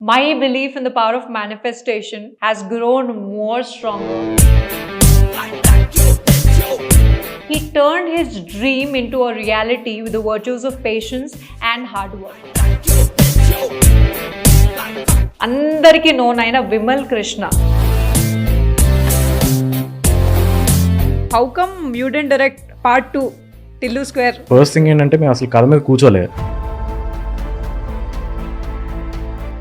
my belief in the power of manifestation has grown more stronger. He turned his dream into a reality with the virtues of patience and hard work. అందరికీ known అయిన Vimal Krishna. How come you didn't direct part 2 Tillu Square? First thing ఏంటంటే మేము అసలు కథ మీద కూర్చోలే.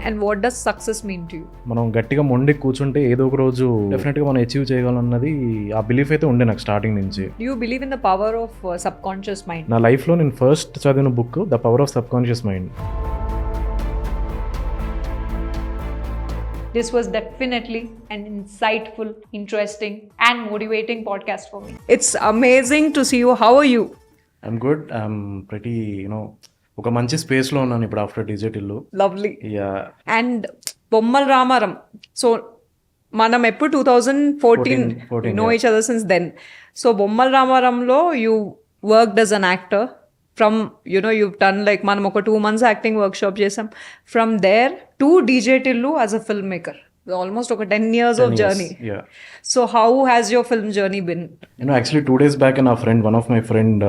And what does success mean to you? మనం గట్టిగా మొండి కూర్చుంటే ఏదో ఒక రోజు డెఫినెట్గా మనం అచీవ్ చేయగలం అన్నది ఆ బిలీఫ్ అయితే ఉండే నాకు స్టార్టింగ్ నుంచి. Do you believe in the power of subconscious mind? నా లైఫ్లో నేను ఫస్ట్ చదివిన book the power of sub conscious mind. This was definitely an insightful, interesting and motivating podcast for me. It's amazing to see you. How are you? I'm good. I'm pretty ఒక మంచి స్పేస్లో ఉన్నాను ఇప్పుడు after DJ Tillu. Lovely. Yeah. And బొమ్మల Ramaram. So మనం ఎప్పుడు 2014 know each other since then. So బొమ్మల రామారంలో you worked as an actor. From, you've done like మనం ఒక 2 months acting workshop చేసాం. From there to DJ Tillu as a filmmaker. Almost ఒక 10 years of journey. Yeah. So how has your film journey been? Actually 2 days back నా friend, one of my friend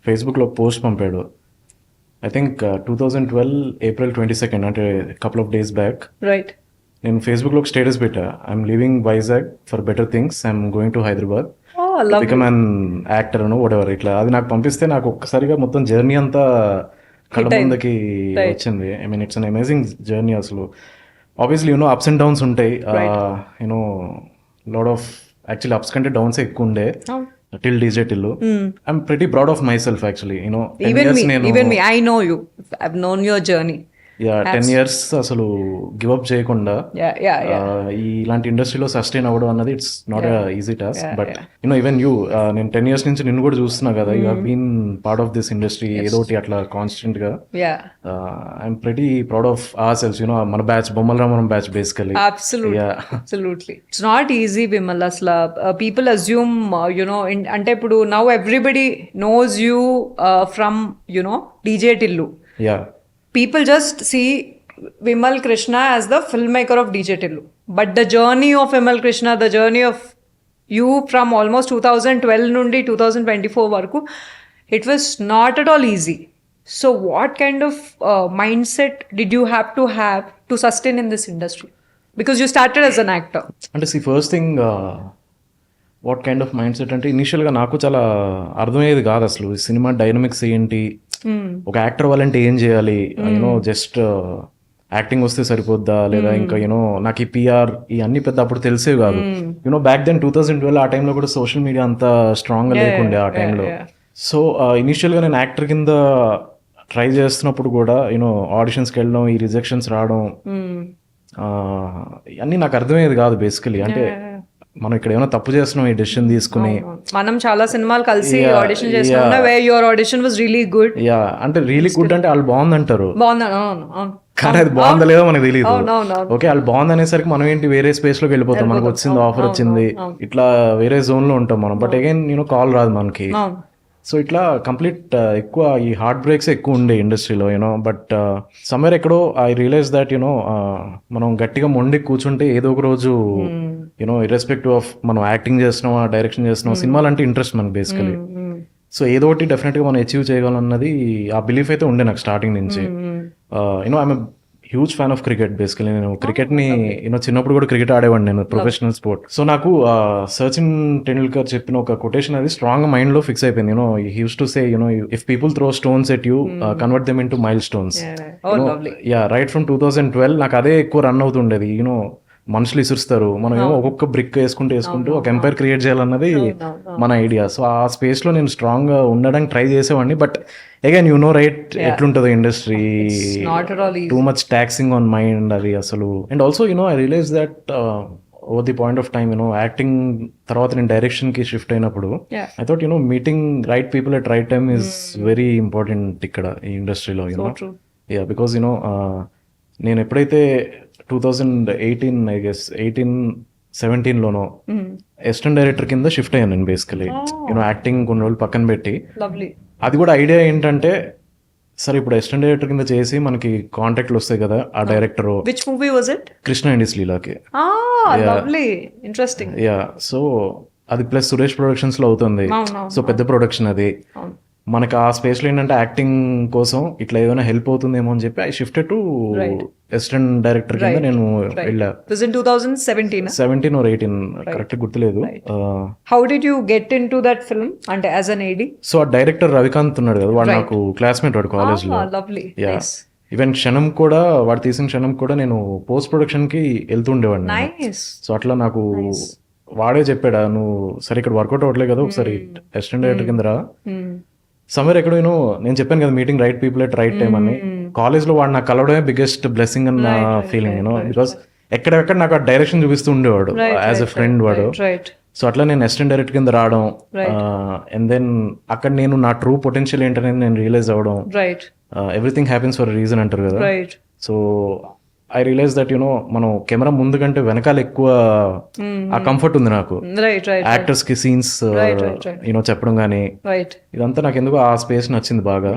ఫేస్బుక్లో post పంపాడు. I think 2012 April 22nd, అంటే couple of days back. Right. నేను ఫేస్బుక్లో ఒక status పెట్టా. I'm living Vizag for better things, I'm going to Hyderabad become an actor అనో whatever. ఇట్లా అది నాకు పంపిస్తే నాకు ఒక్కసారిగా మొత్తం జర్నీ అంతా కళ్ళ ముందుకి వచ్చింది. I mean it's an amazing journey. అసలు ఆబ్వియస్లీ అప్స్ అండ్ డౌన్స్ ఉంటాయి. లాట్ ఆఫ్ యాక్చువల్లీ అప్స్ కంటే డౌన్స్ ఎక్కువ ఉండే till DJ Tillu. I'm pretty proud of myself actually. Even me, I know you. I've known your journey. Yeah, 10 years అసలు give up చేయకుండా ఇలాంటి ఇండస్ట్రీలో sustain అవ్వడం అన్నది it's not easy task. But even you, నేను 10 years నుంచి నిన్ను కూడా చూస్తున్నా కదా. You have been part of this industry ఏదో ఒకటి అట్లా కాన్స్టెంట్ గా. I'm pretty proud of ourselves. మన batch, Bommala Ramaram batch basically. Absolutely. It's not easy, Vimal. Asla people assume అంటే ఇప్పుడు now everybody knows you from DJ Tillu. Yeah. People just see Vimal Krishna as the filmmaker of DJ Tillu. But the journey of Vimal Krishna, the journey of you from almost 2012 nundi 2024 varaku, it was not at all easy. So what kind of mindset did you have to sustain in this industry? Because you started as an actor. అంటే first thing what kind of mind set అంటే ఇనిషియల్గా నాకు చాలా అర్థమయ్యేది కాదు అసలు cinema dynamics ఏంటి, ఒక యాక్టర్ అవ్వాలంటే ఏం చేయాలి, జస్ట్ యాక్టింగ్ వస్తే సరిపోద్దా లేదా ఇంకా నాకు ఈ పిఆర్ ఈ అన్ని పెద్ద అప్పుడు తెలిసేవి కాదు. బ్యాక్ దెన్ 2012 ఆ టైంలో కూడా సోషల్ మీడియా అంత స్ట్రాంగ్ గా లేకుండే ఆ టైంలో. సో ఇనిషియల్గా నేను యాక్టర్ కింద ట్రై చేస్తున్నప్పుడు కూడా ఆడిషన్స్కి వెళ్ళడం, ఈ రిజెక్షన్స్ రావడం అన్నీ నాకు అర్థమయ్యేది కాదు బేసికలీ. అంటే మనం ఇక్కడ ఏమైనా తప్పు చేస్తున్నాం ఈ డెసిషన్ తీసుకుని. మనం చాలా సినిమాలు కలిసి ఆడిషన్ చేస్తున్నాం where your audition was really good. Yeah, అంటే రియలీ గుడ్ అంటే వాళ్ళు బాగుందంటారు కానీ అది బాగుందా లేదో మనకు తెలియదు. ఓకే, వాళ్ళు బాగుంది అనేసరికి మనం ఏంటి వేరే స్పేస్ లోకి వెళ్ళిపోతాం. మనకు వచ్చింది ఆఫర్ వచ్చింది, ఇట్లా వేరే జోన్ లో ఉంటాం మనం. బట్ అగైన్ కాల్ రాదు మనకి. సో ఇట్లా కంప్లీట్ ఎక్కువ ఈ హార్ట్ బ్రేక్స్ ఎక్కువ ఉండే ఇండస్ట్రీలో. బట్ సమ్వేర్ ఎక్కడో ఐ రియలైజ్ దట్ మనం గట్టిగా మొండి కూర్చుంటే ఏదో ఒక రోజు ఇర్రెస్పెక్టివ్ ఆఫ్ మనం యాక్టింగ్ చేస్తున్నామా, డైరెక్షన్ చేస్తున్నాం, సినిమాలు అంటే ఇంట్రెస్ట్ మనకు బేసికలీ. సో ఏదో ఒకటి డెఫినెట్గా మనం అచీవ్ చేయగలం అన్నది ఆ బిలీఫ్ అయితే ఉండే నాకు స్టార్టింగ్ నుంచి. I'm huge fan of cricket basically. నేను క్రికెట్ ని చిన్నప్పుడు కూడా క్రికెట్ ఆడేవాడిని, నేను ప్రొఫెషనల్ స్పోర్ట్. సో నాకు సచిన్ టెండూల్కర్ చెప్పిన ఒక కొటేషన్ అది స్ట్రాంగ్ మైండ్ లో ఫిక్స్ అయిపోయింది. He use to say if people throw stones at you, convert them into mile stones. Yeah, right from 2012 నాకు అదే ఎక్కువ రన్ అవుతుండేది. మనుషులు ఇసురుస్తారు, మనం ఏమో ఒక్కొక్క బ్రిక్ వేసుకుంటూ ఒక ఎంపైర్ క్రియేట్ చేయాలన్నది మన ఐడియా. సో ఆ స్పేస్ లో నేను స్ట్రాంగ్ గా ఉండడానికి ట్రై చేసేవాడిని. బట్ అగైన్ రైట్ ఎట్లుంటుంది industry, too much taxing on mind అది అసలు. And also I realise that over the point of time acting తర్వాత నేను డైరెక్షన్ కి షిఫ్ట్ అయినప్పుడు I thought meeting right people at right time is very important ఇక్కడ ఈ ఇండస్ట్రీలో. యా, బికాస్ నేను ఎప్పుడైతే 2018 ఐ గెస్ 17లోనో అసిస్టెంట్ డైరెక్టర్ కింద షిఫ్ట్ అయ్యాను నేను బేసికలీ. యాక్టింగ్ కొన్ని రోజులు పక్కన పెట్టి. అది కూడా ఐడియా ఏంటంటే సరే ఇప్పుడు అసిస్టెంట్ డైరెక్టర్ కింద చేసి మనకి కాంటాక్ట్లు వస్తాయి కదా ఆ director which movie was it? Krishna and లీలాకి. Lovely, interesting. యా, సో అది ప్లస్ సురేష్ ప్రొడక్షన్స్ లో అవుతుంది. సో పెద్ద ప్రొడక్షన్ అది. మనకి ఆ స్పేస్ లో ఏంటంటే యాక్టింగ్ కోసం ఇట్లా ఏదైనా హెల్ప్ అవుతుందేమో అని చెప్పి I shifted to assistant director కింద నేను వెళ్ళా. 17 or 18 కరెక్ట్ గుర్తులేదు. How did you get in to that film అంటే యాజ్ అన్ ఏడి? సో ఆ డైరెక్టర్ రవికాంత్ ఉన్నాడు కదా, వాడు నాకు క్లాస్మేట్, వాడు కాలేజ్ లో. ఈవెన్ క్షణం కూడా, వాడు తీసిన క్షణం కూడా నేను పోస్ట్ ప్రొడక్షన్ కి వెళ్తుండేవాడిని. సో అట్లా నాకు వాడే చెప్పాడా, నువ్వు సరే ఇక్కడ వర్కౌట్ అవ్వట్లేదు కదా, ఒకసారి అసిస్టెంట్ డైరెక్టర్ కింద రా. సమ్వేర్ ఎక్కడో నేను చెప్పాను కదా meeting right people at right time అని. కాలేజ్ లో వాడు నాకు కలవడమే బిగ్గెస్ట్ బ్లెస్సింగ్ అన్న ఫీలింగ్ బికాస్ ఎక్కడెక్కడ నాకు ఆ డైరెక్షన్ చూపిస్తూ ఉండేవాడు యాజ్ ఎ ఫ్రెండ్ వాడు. సో అట్లా నేను అసిస్టెంట్ డైరెక్టర్ కింద రావడం, అండ్ దెన్ అక్కడ నేను నా ట్రూ పొటెన్షియల్ ఏంటనేది నేను రియలైజ్ అవ్వడం. ఎవ్రీథింగ్ హ్యాపెన్స్ ఫర్ రీజన్ అంటారు కదా. సో ఐ రియలైజ్ దట్ మనం కెమెరా ముందు కంటే వెనకాల ఎక్కువ ఆ కంఫర్ట్ ఉంది నాకు. యాక్టర్స్ కి సీన్స్ చెప్పడం గానీ ఇదంతా నాకు ఎందుకు ఆ స్పేస్ నచ్చింది బాగా.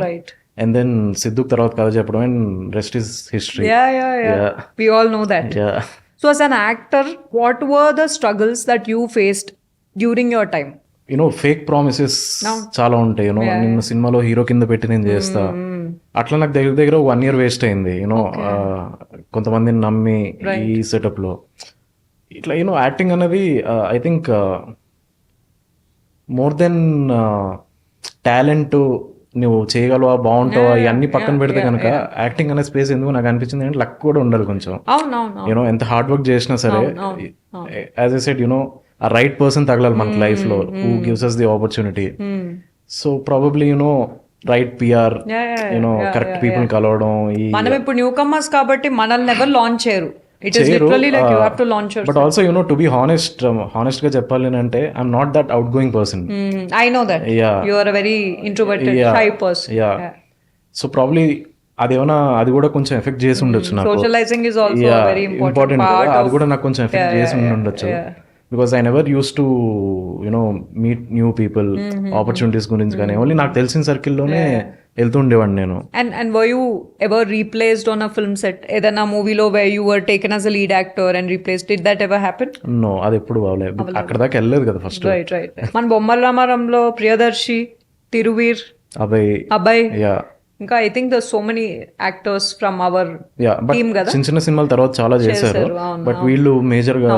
అండ్ దెన్ సిద్ధు తర్వాత కథ చెప్పడం, and rest is history. We all know that. So as an actor, what were the struggles that you faced during your time? Fake promises చాలా ఉంటాయి. నిన్ను సినిమాలో హీరో కింద పెట్టి నేను చేస్తా, అట్లా నాకు దగ్గర 1 year వేస్ట్ అయింది. కొంతమందిని నమ్మి ఈ సెటప్ లో ఇట్లా యాక్టింగ్ అనేది I think more than talent, నువ్వు చేయగలవా, బాగుంటావా, ఇవన్నీ పక్కన పెడితే కనుక యాక్టింగ్ అనే స్పేస్ ఎందుకు నాకు అనిపించింది అంటే లక్ కూడా ఉండాలి కొంచెం. ఎంత హార్డ్ వర్క్ చేసినా సరే, యాజ్ ఐ సెడ్ ఆ రైట్ పర్సన్ తగలాలి మనకి లైఫ్ లో, who gives us the opportunity. So probably right PR, correct people కలవడం. మనం ఇప్పుడు న్యూ కమర్స్ కాబట్టి మనల్ని ఎవరు లాంచ్ చేయరు. It is literally like you have to launch yourself. But also, to be honest గా చెప్పాలి అంటే I'm not that outgoing person. I know that. Yeah. You are a very introverted, shy person. Yeah. So probably అది కూడా కొంచెం effect చేసి ఉండొచ్చు నాకు. Socializing is also a very important part. అది కూడా నాకు కొంచెం ఎఫెక్ట్ చేసి ఉండొచ్చు. Because I never used to meet new people, opportunities గురించి కానీ ఓన్లీ నాకు తెలిసిన సర్కిల్లోనే వెళ్తుండేవాడిని నేను. And were you ever replaced on a film set? ఏదైనా మూవీలో where you were taken as a lead actor and replaced? Did that ever happen? No, అది ఎప్పుడు అవ్వలేదు. అక్కడ దాకా వెళ్ళలేదు కదా ఫస్ట్. Right. మన బొమ్మల రామారంలో ప్రియదర్శి, తిరువీర్, అభయ్, ఇంకా I think there so many actors from our team కదా. చిన్న సినిమాల తర్వాత చాలా చేశారు, బట్ వీళ్ళు మేజర్ గా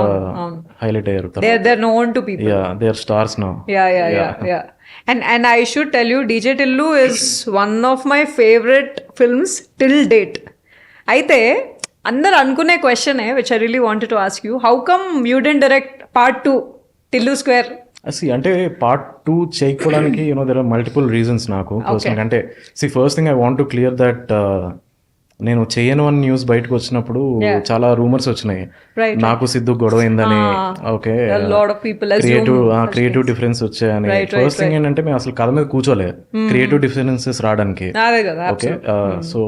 హైలైట్ అయ్యారు. They're known to people. Yeah, they are stars now. Yeah. And I should tell you, DJ Tillu is one of my favorite films till date. అయితే అందరు అనుకునే క్వశ్చనే which I really wanted to ask you, how come you didn't direct part 2 Tillu square? అంటే part 2 చేయకపోవడానికి there are multiple reasons నాకు personal. అంటే first thing I want to clear that నేను చేయను అని న్యూస్ బయటకు వచ్చినప్పుడు చాలా రూమర్స్ వచ్చినాయి నాకు సిద్ధు గొడవ అయిందని. ఓకే, క్రియేటివ్ డిఫరెన్స్ వచ్చాయని. ఫస్ట్ థింగ్ ఏంటంటే మేము అసలు కథ మీద కూర్చోలేదు క్రియేటివ్ డిఫరెన్సెస్ రావడానికి. ఓకే, సో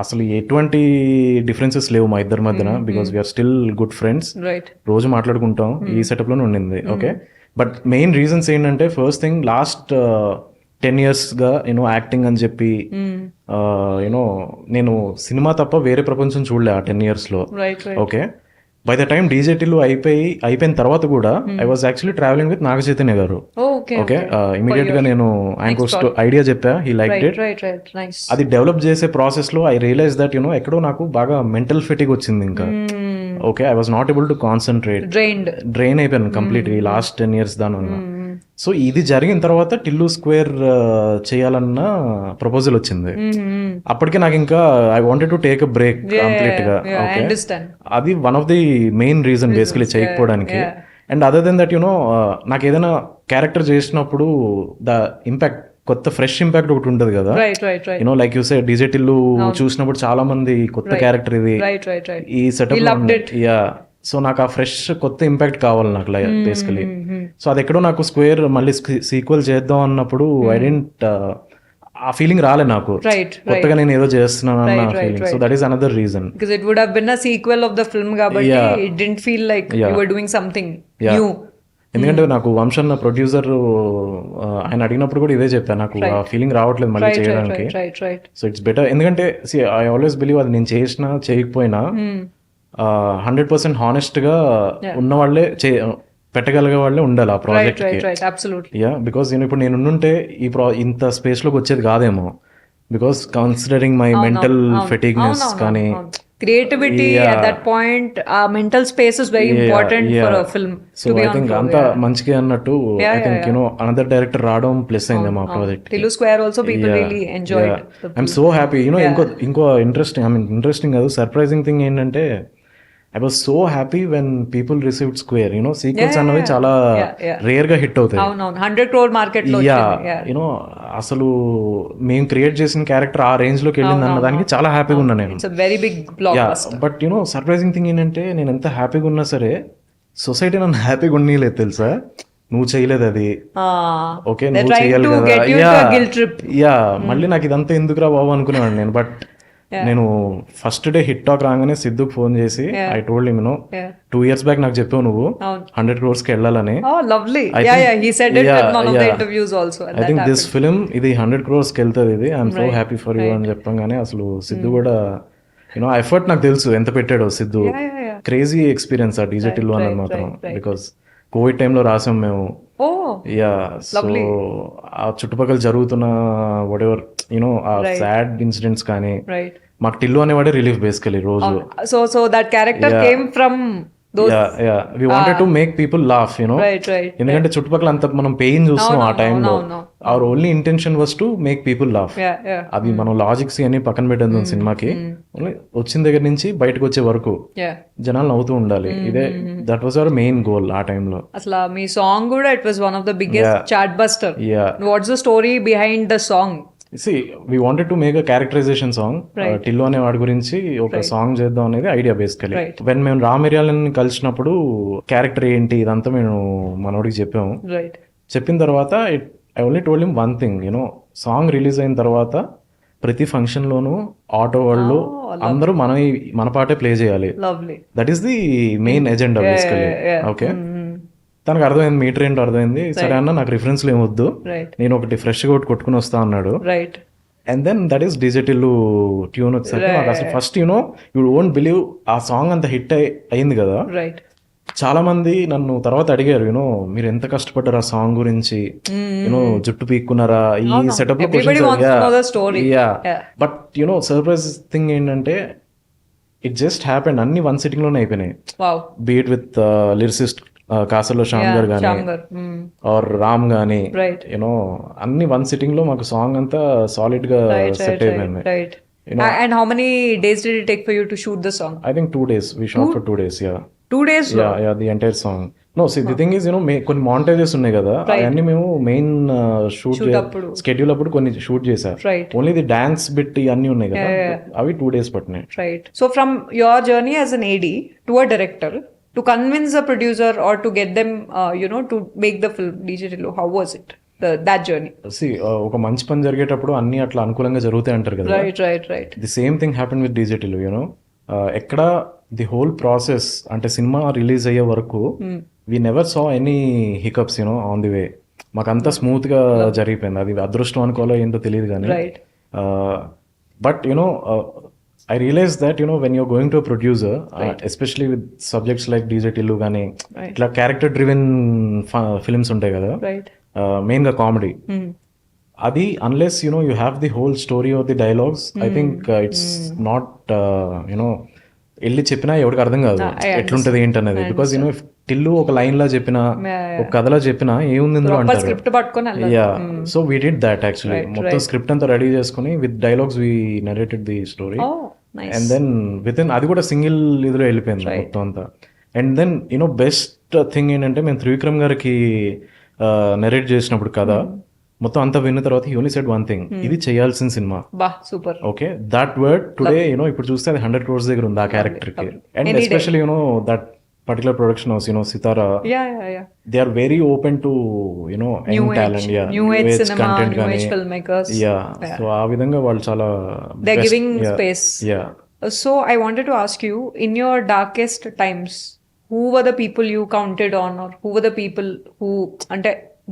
అసలు ఎటువంటి డిఫరెన్సెస్ లేవు మా ఇద్దరి మధ్యన, because we are still good friends, రోజు మాట్లాడుకుంటాం. ఈ సెటప్ లోనే ఉండింది. ఓకే, బట్ మెయిన్ రీజన్స్ ఏంటంటే ఫస్ట్ థింగ్ లాస్ట్ 10 years గా యాక్టింగ్ అని చెప్పి నేను సినిమా తప్ప వేరే ప్రపంచం చూడలే ఆ 10 years లో. Okay, by the time DJ Tillu అయిపోయిన తర్వాత కూడా I was actually travelling with Naga Chaitanya garu. Okay, immediate గా నేను ఆయనకు ఐడియా చెప్పా, హీ లైక్డ్ ఇట్. అది డెవలప్ చేసే ప్రాసెస్ లో ఐ రియలైజ్ దట్ ఎక్కడో నాకు బాగా మెంటల్ ఫెటిగ్ వచ్చింది. ఇంకా okay, I was not able to concentrate, drain అయిపోయాను కంప్లీట్ ఈ లాస్ట్ 10 years దాని. సో ఇది జరిగిన తర్వాత టిల్లు స్క్వేర్ చేయాలన్న ప్రపోజల్ వచ్చింది. అప్పటికే నాకు ఇంకా I wanted to take a break complete గా. ఓకే, అది one of the main reason basically చేయకపోవడానికి. అండ్ అదర్ దెన్ దట్ నాకు ఏదైనా క్యారెక్టర్ చేసినప్పుడు ద ఇంపాక్ట్, కొత్త ఫ్రెష్ ఇంపాక్ట్ ఒకటి ఉంటుంది కదా. Like you say DJ Tillu చూసినప్పుడు చాలా మంది కొత్త క్యారెక్టర్ ఇది ఈ సెటప్. సో నాకు ఆ ఫ్రెష్ కొత్త ఇంపాక్ట్ కావాలి నాకు బేసికలీ. సో అది ఎక్కడో నాకు స్క్వేర్ మళ్ళీ సీక్వెల్ చేద్దాం అన్నప్పుడు ఐ డెంట్ ఆ ఫీలింగ్ రాలే నాకు, కొత్తగా నేను ఏదో చేస్తున్నాను అన్న feeling. So that is another reason. Because it would have been a sequel of the film కాబట్టి it didn't feel like you were doing something new. ఎందుకంటే నాకు వంశన్ నా ప్రొడ్యూసర్ ఆయన అడిగినప్పుడు కూడా ఇదే చెప్పాను, నాకు ఆ ఫీలింగ్ రావట్లేదు మళ్ళీ చేయడానికి. సో ఇట్స్ బెటర్, ఎందుకంటే ఐ ఆల్వేస్ బిలీవ్ అది నేను చేసినా చేయకపోయినా 100% హానెస్ట్గా ఉన్న వాళ్ళే పెట్టగలిగే వాళ్ళే ఉండాలి ఆ ప్రాజెక్ట్ కి. యా, బికాస్ ఇప్పుడు నేను ఉండుంటే ఇంత స్పేస్ లోకి వచ్చేది కాదేమో, బికాస్ కన్సిడరింగ్ మై మెంటల్ ఫెటిగ్నెస్ కానీ క్రియేటివిటీ అట్ దట్ పాయింట్, ఆ mental space is very important for a film. So I think అంత మంచిగా అన్నట్టు ఐ థింక్ అనదర్ డైరెక్టర్ రావడం ప్లస్ అయింది మా project. Tillu Square also people really enjoyed. I'm so happy. ఇంకో interesting కాదు, surprising thing ఏంటంటే I was so happy when people received square. Sequels అన్నవి చాలా రేర్ గా హిట్ అవుతాయి. 100 crore మార్కెట్ లో. అసలు మేము క్రియేట్ చేసిన క్యారెక్టర్ ఆ రేంజ్ లోకి వెళ్ళింది అన్న దానికి చాలా హ్యాపీగా ఉన్నా నేను. Very big blockbuster. But surprising thing ఏంటంటే నేను ఎంత హ్యాపీగా ఉన్నా సరే సొసైటీ నన్ను హ్యాపీగా ఉండలేదు తెలుసా. నువ్వు చేయలేదు అది, ఓకే నువ్వు చేయాలి కదా. యా, మళ్ళీ నాకు ఇదంతా ఎందుకురా బాబు అనుకునేవాడు నేను. బట్ నేను ఫస్ట్ డే హిట్ టాక్ రాగానే సిద్ధుకు ఫోన్ చేసి I told him 2 years back నాకు చెప్పావు నువ్వు 100 crores కి వెళ్ళాలని. ఐ థింక్ దిస్ ఫిలిం ఇది 100 crores కి వెళ్తుంది, ఇది I'm so happy for you అని చెప్పంగానే అసలు సిద్ధు కూడా ఎఫర్ట్ నాకు తెలుసు ఎంత పెట్టాడో సిద్ధు. క్రేజీ ఎక్స్పీరియన్స్ ఆ డీజే టిల్లు అన్నది మాత్రం, బికాస్ కోవిడ్ టైంలో రాసాం మేము. యా, సో ఆ చుట్టుపక్కల జరుగుతున్న వాట్ ఎవర్ ఆ సాడ్ ఇన్సిడెంట్స్ కానీ మాకు టిల్లు అనేవాడే రిలీఫ్ బేసికలీ రోజు. So that character came from we wanted to make people laugh, ఎందుకంటే చుట్టుపక్కల అంత మనం పెయిన్ చూస్తున్నాం ఆ టైంలో. Our only intention was to make people laugh. అది మనం లాజిక్స్ అని పక్కన పెట్టేది సినిమాకి. వచ్చిన దగ్గర నుంచి బయటకు వచ్చే వరకు జనాలు నవ్వుతూ ఉండాలి, ఇదే that was our main goal ఆ టైంలో. అసలు మీ సాంగ్ కూడా it was one of the biggest chartbuster. What's the story behind the song? See, we wanted to make a characterization song. Tillu అనే వాడి గురించి ఒక సాంగ్ చేద్దాం అనేది ఐడియా బేసికలీ. వెన్ మేము రామిర్యాలని కలిసినప్పుడు క్యారెక్టర్ ఏంటి ఇదంతా మేము మనోడికి చెప్పాము. చెప్పిన తర్వాత I only told him one thing, song release అయిన తర్వాత ప్రతి ఫంక్షన్ లోను ఆటో వాళ్ళు అందరూ మన పాటే ప్లే చేయాలి. That is the main agenda basically. Okay, తనకు అర్థమైంది, మీటర్ ఏంటో అర్థమైంది. సరే అన్న నాకు రిఫరెన్స్లు ఏమొద్దు, నేను ఒకటి ఫ్రెష్ గా ఒకటి కొట్టుకుని వస్తా అన్నాడు. And then that is DJ Tillu tune వచ్చేసరికి నాకు అసలు ఫస్ట్ యూ వోంట్ బిలీవ్ ఆ సాంగ్ అంత హిట్ అయింది కదా. చాలా మంది నన్ను తర్వాత అడిగారు, మీరు ఎంత కష్టపడ్డారు ఆ సాంగ్ గురించి, జుట్టు పీక్కున్నారా ఈ సెటప్ లో క్వశ్చన్స్. బట్ సర్ప్రైజ్ థింగ్ ఏంటంటే ఇట్ జస్ట్ హ్యాపెండ్, అన్ని వన్ సిట్టింగ్ లోనే అయిపోయినాయి. బీట్ విత్ లిరిసిస్ట్ కాసర్లో శ్యామ్ గారు కానీ ఆర్ రామ్ గానీ, అన్ని వన్ సిట్టింగ్ లో మాకు సాంగ్ అంతా సాలిడ్ గా సెట్ అయిపోయింది. And how many days did it take for you to shoot the song? I think 2 days. We shot for 2 days. Yeah. 2 days? Yeah, the entire song. No, see, the thing is, కొన్ని montages ఉన్నాయి కదా, అవన్నీ మేము main shoot schedule అప్పుడు కొన్ని shoot చేశారు. Only the dance bit ఇవన్నీ ఉన్నాయి కదా, అవి 2 days పట్టినాయి. Right. So from your journey as an AD to a director, to convince a producer or to get them to make the film DJ Tillu, how was it, that journey? See, ఒక మంచి పని జరిగేటప్పుడు అన్ని అట్లా అనుకూలంగా జరుగుతాయి అంటారు కదా. Right. The same thing happen with DJ Tillu. ఎక్కడ ది హోల్ ప్రాసెస్ అంటే సినిమా రిలీజ్ అయ్యే వరకు we never saw any hiccups on the way. మాకంతా స్మూత్ గా జరిగిపోయింది. అది అదృష్టం అనుకోవాలో ఏంటో తెలియదు కానీ. But I realized that when you're going to a producer, especially with subjects like DJ Tillu గానీ ఇట్లా క్యారెక్టర్ డ్రివెన్ ఫిల్మ్స్ ఉంటాయి కదా, మెయిన్ గా కామెడీ, అది unless you have the whole story of the dialogues, I think it's not వెళ్ళి చెప్పినా ఎవరికి అర్థం కాదు ఎట్లుంటది ఏంటనేది. బికాస్ టిల్లు ఒక లైన్ లా చెప్పినా ఒక కథలా చెప్పినా ఏముంది ఇందులో అంటారు. Yeah, so we did that actually. మొత్తం స్క్రిప్ట్ అంతా రెడీ చేసుకుని with dialogues we narrated the story. And then with in అది కూడా సింగిల్ ఇదిలో వెళ్ళిపోయింది మొత్తం అంతా. అండ్ దెన్ బెస్ట్ థింగ్ ఏంటంటే మేము త్రివిక్రమ్ గారికి నరేట్ చేసినప్పుడు కదా, మొత్తం అంతా విన్న తర్వాత he only said one thing, ఇది చేయాల్సిన cinema. Super. Okay, that word today ఇప్పుడు చూస్తే అది 100 crores దగ్గర ఉంది ఆ క్యారెక్టర్ కి. And especially that particular production house, Sitara, they are very open to young talent, new age cinema, content new age filmmakers. So aa vidhanga vallu chaala they're giving space. So I wanted to ask you, in your darkest times, who were the people you counted on, or who were the people who అంటే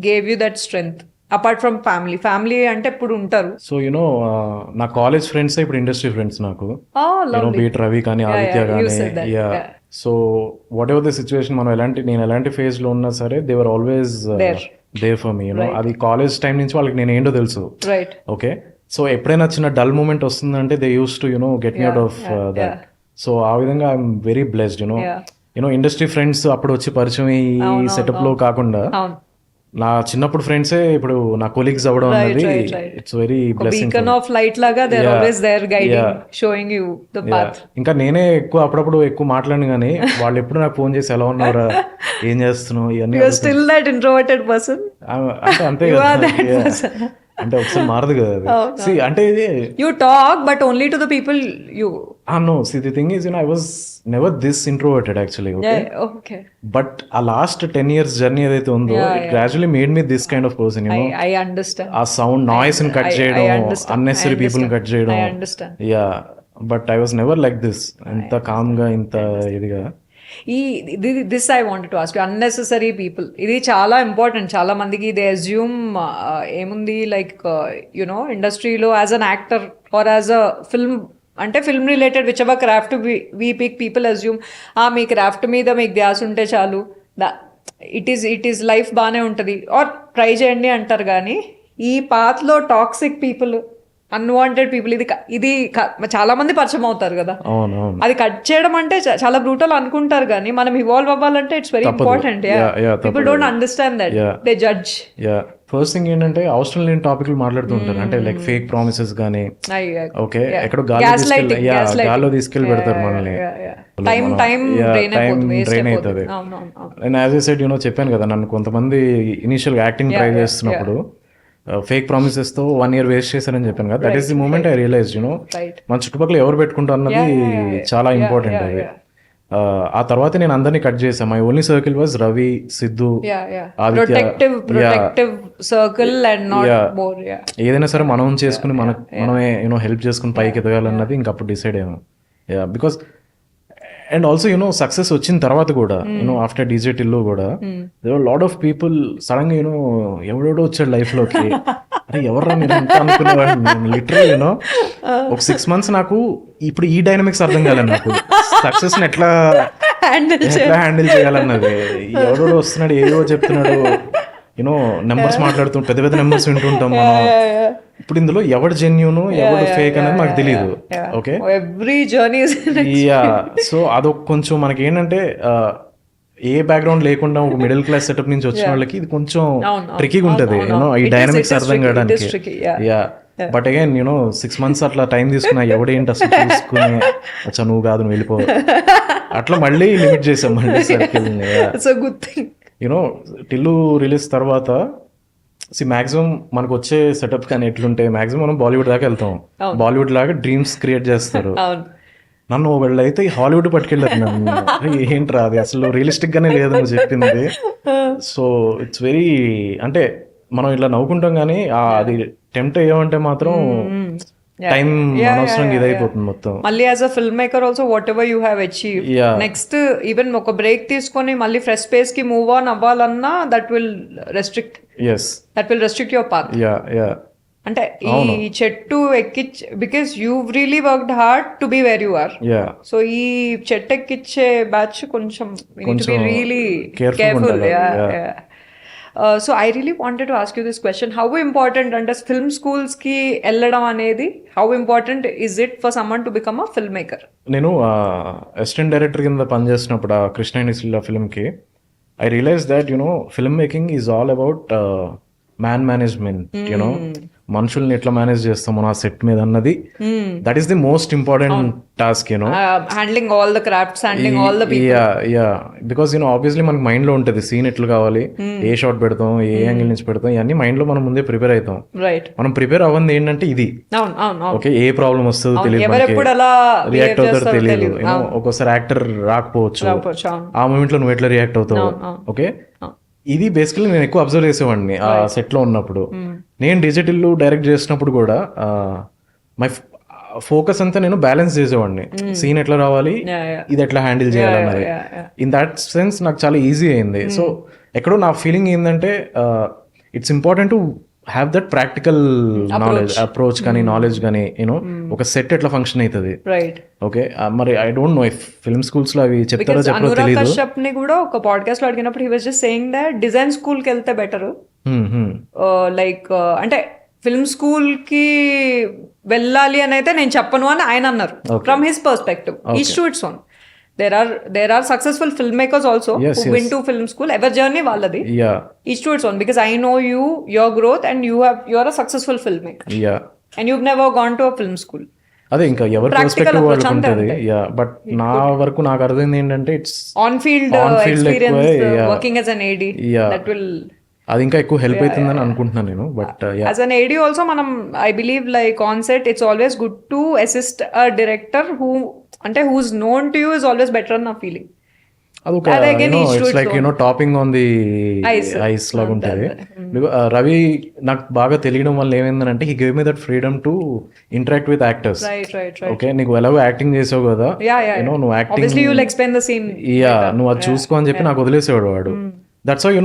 gave you that strength apart from family అంటే ఇప్పుడు ఉంటారు. So you know నా college friends ఇప్పుడు industry friends నాకు. You know be it Ravi కానీ ఆదిత్య కానీ. Yeah so whatever the situation నేను ఎలాంటి ఫేజ్ లో ఉన్నా సరే they were always there for me. You know అది కాలేజ్ టైం నుంచి వాళ్ళకి నేను ఏంటో తెలుసు. ఓకే సో ఎప్పుడైనా చిన్న డల్ మూమెంట్ వస్తుందంటే they use to you know get me out of that. So ఆ విధంగా I'm very blessed. You know industry friends అప్పుడు వచ్చి పరిచయం ఈ సెటప్ లో కాకుండా నా చిన్నప్పుడు ఫ్రెండ్సే ఇప్పుడు నా కొలీగ్స్ అవ్వడం అనేది it's very blessing. Beacon of light లాగా they are always there guiding showing you the path. ఇంకా నేనే అప్పుడప్పుడు ఎక్కువ మాట్లాడను కానీ వాళ్ళు ఎప్పుడు నాకు ఫోన్ చేసి ఎలా ఉన్నారా ఏం చేస్తున్నావు ఇవన్నీ. You are still that introverted person. అంటే అంతే కదా, అంటే ఒకసారి మారదు కదా అది. అంటే you talk but only to the people you know. See the thing is I was never this introverted actually. Okay but ఆ లాస్ట్ 10 years జర్నీ ఏదైతే ఉందో it gradually made me this kind of person. I understand. ఆ sound noise ని cut చేయడం, unnecessary people ని cut చేయడం. Yeah but I was never like this. ఇంత calm గా ఇంత ఇదిగా. This I wanted to ask you, unnecessary people. ఇది చాలా ఇంపార్టెంట్. చాలా మందికి దే అజ్యూమ్ ఏముంది లైక్ యునో ఇండస్ట్రీలో as an actor or as a film related whichever craft we pick, people assume మీ క్రాఫ్ట్ మీద మీకు ధ్యాస ఉంటే చాలు, ఇట్ ఈస్ లైఫ్ బాగానే ఉంటుంది ఆర్ ట్రై చేయండి అంటారు. కానీ ఈ పాత్లో టాక్సిక్ పీపుల్, అన్వాంటెడ్ పీపుల్ ఇది చాలా మంది పరిచయం అవుతారు కదా. అది కట్ చేయడం అంటే చాలా బ్రూటల్ అనుకుంటారు కానీ మనం ఇవాల్వ్ అవ్వాలంటే it's very important. People don't understand that, they judge. First thing ఏంటంటే అవసరం లేని టాపిక్లు మాట్లాడుతుంటారు. అంటే లైక్ ఫేక్ ప్రామిసెస్ గానీ, ఓకే ఎక్కడో గాల్లో తీసుకెళ్లి పెడతారు మనల్ని. టైం డ్రైన్ అవుతుంది. నేను యాజ్ ఐ సెడ్ చెప్పాను కదా, నన్ను కొంతమంది ఇనిషియల్ యాక్టింగ్ ట్రై చేస్తున్నప్పుడు ఫేక్ ప్రామిసెస్ తో 1 year వేస్ట్ చేశారని చెప్పాను కదా. That is the moment I realize మన చుట్టుపక్కల ఎవరు పెట్టుకుంటారు అన్నది చాలా ఇంపార్టెంట్. అది ఆ తర్వాత నేను అందరినీ కట్ చేశాను. My only circle was Ravi, Siddhu, ఏదైనా సరే మనం చేసుకుని మనమే హెల్ప్ చేసుకుని పైకి ఎదగాలన్నది ఇంకప్పుడు డిసైడ్ అయ్యాను. బికాస్ అండ్ ఆల్సో సక్సెస్ వచ్చిన తర్వాత కూడా ఆఫ్టర్ డీజే టిల్లు కూడా there lot of people sudden గా ఎవడెవడో వచ్చాడు లైఫ్ లోకి. అరే ఎవర్రా మీరు అంతా అనుకునేవాడు. లిటరల్ ఒక 6 months నాకు ఇప్పుడు ఈ డైనమిక్స్ అర్థం కాలేదు. నాకు సక్సెస్ ని ఎట్లా హ్యాండిల్ చేయాలన్నది. ఎవడెవడో వస్తున్నాడు, ఏదో చెప్తున్నాడు, నెంబర్స్ మాట్లాడుతూ పెద్ద పెద్ద నెంబర్స్ వింటుంటాం మనం. ఇప్పుడు ఇందులో ఎవడు జెన్యూన్ ఎవడు ఫేక్ అనేది మాకు తెలియదు. ఓకే సో అదొక కొంచెం మనకి ఏంటంటే ఏ బ్యాక్గ్రౌండ్ లేకుండా ఒక మిడిల్ క్లాస్ సెటప్ నుంచి వచ్చిన వాళ్ళకి ఇది కొంచెం ట్రికీగా ఉంటుంది ఈ డైనమిక్స్ అర్థం కావడానికి. బట్ అగైన్ 6 months అట్లా టైం తీసుకున్నా ఎవడేంటి అసలు చూసుకుని అచ్చా నువ్వు కాదు నువ్వు వెళ్ళిపో అట్లా మళ్ళీ లిమిట్ చేసాం. మళ్ళీ సర్కిల్ టిల్లు రిలీజ్ తర్వాత మాక్సిమం మనకు వచ్చే సెటప్ కానీ ఎట్లుంటే మాక్సిమం మనం బాలీవుడ్ దాకా వెళ్తాం. బాలీవుడ్ లాగా డ్రీమ్స్ క్రియేట్ చేస్తారు. నన్ను వాళ్ళు అయితే హాలీవుడ్ పట్టుకెళ్ళారు నన్ను. ఏంట్రా అది అసలు రియలిస్టిక్ గానే లేదు నువ్వు చెప్పింది. సో ఇట్స్ వెరీ అంటే మనం ఇట్లా నవ్వుకుంటాం కానీ అది టెంప్ట్ అయ్యామంటే మాత్రం టైం అనవసరంగా ఇదైపోతుంది మొత్తం. మళ్ళీ as a film maker also whatever you have achieve next even ఒక బ్రేక్ తీసుకొని మళ్ళీ ఫ్రెష్ స్పేస్ కి మూవ్ ఆన్ అవ్వాలన్నా that will restrict your path. అంటే ఈ చెట్టు ఎక్కిచ్చే because you really worked hard to be where you are. So ఈ చెట్టు ఎక్కిచ్చే బ్యాచ్ కొంచెం really careful. So I really wanted to ask you this question, how important అంటే ఫిల్మ్ స్కూల్స్ కి వెళ్ళడం అనేది how important is it for someone to become a film maker? నేను assistant director కింద పనిచేస్తున్నప్పుడు ఆ కృష్ణ ఇండస్ట్రీలో ఫిల్మ్కి I realise that film making is all about man management. మనుషుల్ని ఎట్లా మేనేజ్ చేస్తాం మనం ఆ సెట్ మీద అన్నది that is the most important task. Handling all the crafts, handling all the people. Because obviously మనకి మైండ్ లో ఉంటుంది సీన్ ఎట్లా కావాలి, ఏ షాట్ పెడతాం, ఏ యాంగిల్ నుంచి పెడతాం, ఇవన్నీ మైండ్ లో మనం ముందే ప్రిపేర్ అవుతాం. మనం ప్రిపేర్ అవ్వంది ఏంటంటే ఇది ఓకే ఏ ప్రాబ్లం వస్తుందో తెలియదు, రియాక్ట్ అవుతారో తెలియదు. ఒక్కోసారి యాక్టర్ రాకపోవచ్చు, ఆ మూమెంట్ లో నువ్వు ఎట్లా రియాక్ట్ అవుతావు. ఓకే ఇది బేసికలీ నేను ఎక్కువ అబ్జర్వ్ చేసేవాడిని ఆ సెట్ లో ఉన్నప్పుడు. నేను డీజే టిల్లు డైరెక్ట్ చేసినప్పుడు కూడా ఫోకస్ అంతా నేను బ్యాలెన్స్ చేసేవాడిని, సీన్ ఎట్లా రావాలి, ఇది ఎట్లా హ్యాండిల్ చేయాలన్నది. ఇన్ దాట్ సెన్స్ నాకు చాలా ఈజీ అయింది. సో ఎక్కడో నా ఫీలింగ్ ఏంటంటే it's important to have that practical knowledge, approach కానీ నాలెడ్జ్ కానీ, యూనో ఒక సెట్ ఎట్లా ఫంక్షన్ అవుతుంది. ఓకే, మరి I don't know if film schools లో అవి చెప్తారో చెప్పారో తెలియదు. కశ్యప్ ని కూడా ఒక పాడ్కాస్ట్ లో అడిగినప్పుడు he was just saying that design school కి వెళ్తే బెటర్, లైక్ అంటే ఫిల్మ్ స్కూల్ కి వెళ్ళాలి అని అయితే నేను చెప్పను అని ఆయన అన్నారు. From his perspective, each to its own. There are successful filmmakers also who went to film school. Ever journey వాళ్ళది. Each to its own, because I know you, your growth, and you're a successful filmmaker. And you've never gone to a film school. అదే ఇంకా ఎవరి perspective వాళ్ళకి ఉంటుంది. But నా వరకు నాకు అర్థమైంది ఏంటంటే it's on field experience working as an AD that will అది ఇంకా ఎక్కువ హెల్ప్ అవుతుందని అనుకుంటున్నాను నేను. But as an AD also మనం I believe like on set it's always good to assist a director who అంటే whose known to you is always better అన్న feeling. అదొక it's like topping on the ice లాగా ఉంటుంది. రవి నాకు బాగా తెలియడం వల్ల ఏమైందంటే he give me that freedom to interact with actors. Okay, నీకు ఎలాగో యాక్టింగ్ చేసావు కదా, నువ్వు యాక్టింగ్ నువ్వు అది చూసుకో అని చెప్పి నాకు వదిలేసేవాడు వాడు. దట్స్ వై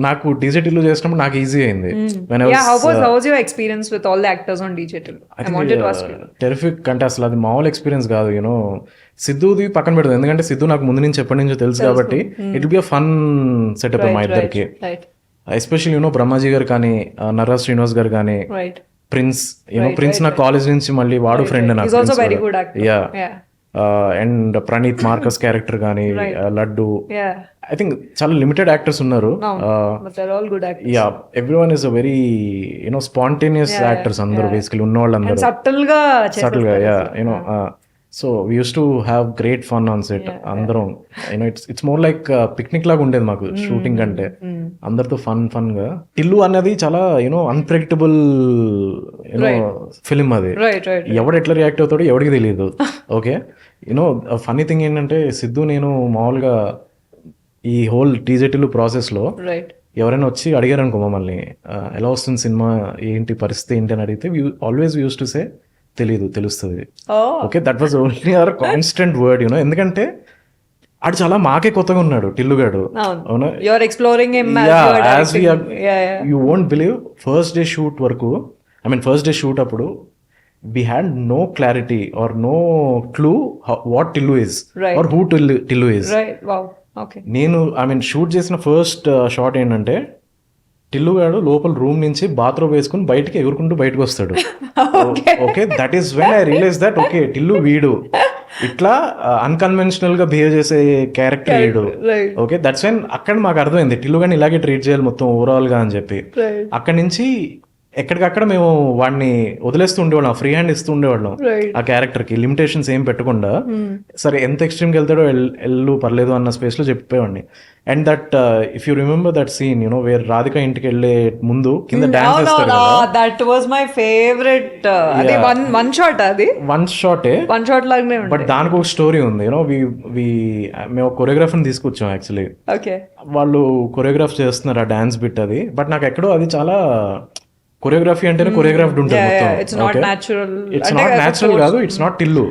నాకు డీజే టిల్లు చేసినప్పుడు నాకు ఈజీ అయింది. టెరిఫిక్ అంటే అసలు అది మామూలు ఎక్స్పీరియన్స్ కాదు. సిద్ధుది పక్కన పెడదు, ఎందుకంటే సిద్ధు నాకు ముందు నుంచి ఎప్పటి నుంచో తెలుసు కాబట్టి it will be a fun setup మా ఇద్దరికి. ఎస్పెషల్లీ బ్రహ్మాజీ గారు కానీ, నర్రా శ్రీనివాస్ గారు కానీ, ప్రిన్స్ ప్రిన్స్ నా కాలేజ్ నుంచి మళ్ళీ వాడు ఫ్రెండ్ నాకు. అండ్ ప్రణీత్ మార్కస్ క్యారెక్టర్ కానీ, లడ్డు, ఐ థింక్ చాలా లిమిటెడ్ యాక్టర్స్ ఉన్నారు. Everyone is a very spontaneous actors అందరూ, బేసికలీ ఉన్న వాళ్ళందరూ సటిల్ గా so we use to have great fun on set అందరం. ఇట్స్ మోర్ లైక్ పిక్నిక్ లాగా ఉండేది మాకు షూటింగ్ అంటే, అందరితో ఫన్ గా. టిల్లు అనేది చాలా అన్ప్రెడిక్టబుల్ ఫిలిం. అది ఎవడు ఎట్లా రియాక్ట్ అవుతాడో ఎవరికి తెలియదు. ఓకే, ఫన్నీ థింగ్ ఏంటంటే సిద్ధు నేను మామూలుగా ఈ హోల్ డీజే టిల్లు ప్రాసెస్ లో ఎవరైనా వచ్చి అడిగారు అనుకో మమ్మల్ని ఎలా వస్తుంది సినిమా, ఏంటి పరిస్థితి ఏంటి అని అడిగితే ఆల్వేస్ యూస్ టు సే తెలీదు, తెలుస్తుంది. Okay, that was only our constant word. ఎందుకంటే ఆడు చాలా మాకే కొత్తగా ఉన్నాడు టిల్లుగాడు. You won't believe, first day shoot వరకు, I mean first day shoot అప్పుడు we had no clarity or no clue what Tillu is or who Tillu is. నేను షూట్ చేసిన ఫస్ట్ షాట్ ఏంటంటే టిల్లు గాడు లోపల రూమ్ నుంచి బాత్రూమ్ వేసుకుని బయటకి ఎగురుకుంటూ బయటకు వస్తాడు. Okay, that is when I realise that okay Tillu వీడు ఇట్లా అన్కన్వెన్షనల్ గా బిహేవ్ చేసే క్యారెక్టర్ వీడు. ఓకే, దట్స్ వెన్ అక్కడ మాకు అర్థమైంది టిల్లు గాని ఇలాగే ట్రీట్ చేయాలి మొత్తం ఓవరాల్ గా అని చెప్పి. అక్కడి నుంచి ఎక్కడికక్కడ మేము వాడిని వదిలేస్తూ ఉండేవాళ్ళం, ఫ్రీ హ్యాండ్ ఇస్తూ ఉండేవాళ్ళం ఆ క్యారెక్టర్ కి, లిమిటేషన్స్ ఏం పెట్టకుండా. సరే ఎంత ఎక్స్ట్రీమ్కి వెళ్తాడో వెళ్ళు పర్లేదు అన్న స్పేస్ లో చెప్పేవాడిని. And that if you remember that scene where Radhika ఇంటికి వెళ్ళే ముందు కింద డాన్స్ చేస్తాడు కదా, దట్ వాస్ మై ఫేవరెట్. అది వన్ షాట్ లాగానే, బట్ దానికి ఒక స్టోరీ ఉంది. మేము కొరియోగ్రాఫర్ తీసుకొచ్చాం యాక్చువల్లీ. వాళ్ళు కొరియోగ్రాఫ్ చేస్తున్నారు ఆ డాన్స్ బిట్ అది, బట్ నాకు ఎక్కడో అది చాలా కొరియోగ్రఫీ అంటేనే కొరియోగ్రాఫ్డ్ ఉంటుంది మొత్తం. ఇట్స్ నాట్ న్యాచురల్ కాదు, it's not Tillu.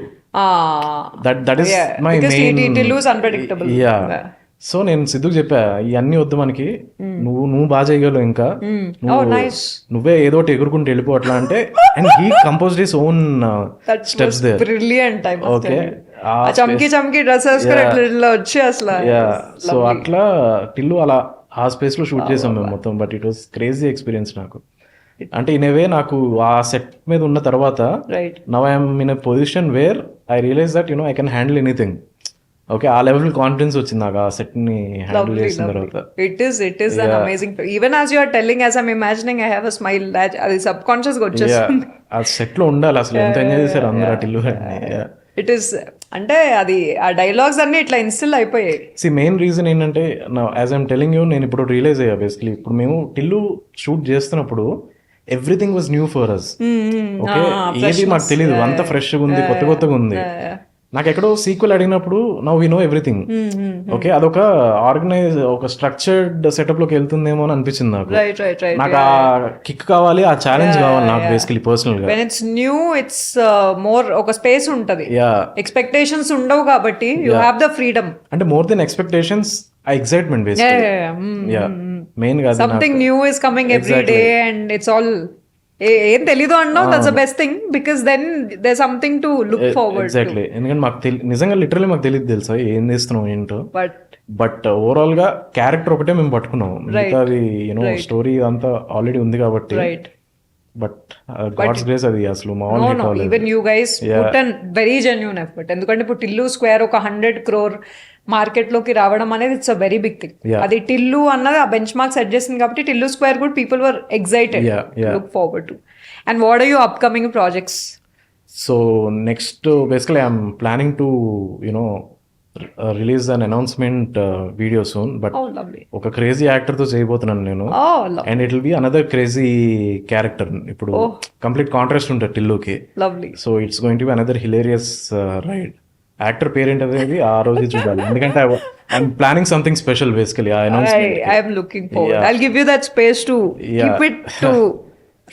That is my main. So నేను సిద్ధుకు చెప్పా ఇవన్నీ వద్దు మనకి, నువ్వు బాగా చేయగలవు, ఇంకా నువ్వే ఏదో ఒకటి ఎగురుకుంటూ వెళ్ళిపో అట్లా అంటే. And he composed his own steps there. Okay, చమ్కీ డ్రెస్సెస్ వచ్చి అసలు. సో అట్లా టిల్లు అలా ఆ స్పేస్ లో షూట్ చేసాం మేము మొత్తం. But it was crazy experience నాకు. అంటే ఇన్ ఏ వే నాకు ఆ సెట్ మీద ఉన్న తర్వాత now I'm in a position where I realise that I can handle anything. Okay, ఆ లెవెల్ కాన్ఫిడెన్స్ వచ్చింది నాకు ఆ సెట్ ని హ్యాండిల్ చేసిన తర్వాత. It is an amazing. Even as you are telling, as I'm imagining, I have a smile. అది subconscious గా వచ్చేస్తుంది. ఆ సెట్ లో ఉండాలి అసలు, ఎంత ఎంజాయ్ చేశారు అందరూ ఆ టిల్లు. ఇట్ ఈస్ అంటే అది ఆ డైలాగ్స్ అన్ని ఇట్లా ఇన్స్టిల్ అయిపోయాయి. మెయిన్ రీజన్ ఏంటంటే యాజ్ ఐఎమ్ టెల్లింగ్ యూ, నేను ఇప్పుడు రియలైజ్ అయ్యా బేసిక్లీ. ఇప్పుడు మేము టిల్లు షూట్ చేస్తున్నప్పుడు everything was new for us. Okay, ఏది మాకు తెలియదు, అంత ఫ్రెష్ గా ఉంది, కొత్తగా ఉంది. నాకు ఎక్కడో సీక్వెల్ అడిగినప్పుడు now we know everything. Okay, అదొక ఆర్గనైజ్ ఒక స్ట్రక్చర్డ్ సెటప్ లోకి వెళ్తుందేమో అని అనిపించింది నాకు. Right right right. నాకు ఆ కిక్ కావాలి, ఆ ఛాలెంజ్ కావాలి నాకు బేసికలీ పర్సనల్ గా. When it's new it's more ఒక స్పేస్ ఉంటది, యా ఎక్స్పెక్టేషన్స్ ఉండవు కాబట్టి యూ హ్యావ్ ద ఫ్రీడమ్. అంటే మోర్ దెన్ ఎక్స్పెక్టేషన్స్, ఆ ఎక్సైట్మెంట్ బేసికలీ. యా మెయిన్ గా something new is coming every day and it's all ఏం తెలీదు అన్నావు, that's the best thing because then there something to look forward. Exactly, ఎందుకంటే మాకు నిజంగా literally మాకు తెలియదు తెలుసా ఏం చేస్తున్నాం ఏంటో. బట్ ఓవరాల్ గా క్యారెక్టర్ ఒకటే మేము పట్టుకున్నాం, మిగతాది యూనో స్టోరీ అంతా ఆల్రెడీ ఉంది కాబట్టి. రైట్, బట్ గాడ్స్ గ్రేస్ అది అసలు మామూలుగా even you guys put an very genuine effort. ఎందుకంటే ఇప్పుడు టిల్లు స్క్వేర్ ఒక 100 crore మార్కెట్ లోకి రావడం అనేది it's a very big thing. అది టిల్లు అన్నది ఆ బెంచ్ మార్క్ సెట్ చేసింది కాబట్టి టిల్లు స్క్వేర్ కూడా people were excited look forward to. And what are you upcoming projects? So next basically I'm planning to you know release an announcement video soon. But ఒక crazy actor తో చేయబోతున్నాను నేను. And it will be another crazy character. ఇప్పుడు complete contrast ఉంటుంది టిల్లుకి. So it's going to be another hilarious ride. Actor parent అనేది ఆ రోజు చూడాలి, ఎందుకంటే I'm planning something special basically. I'm looking forward. I'll give you that space to keep it to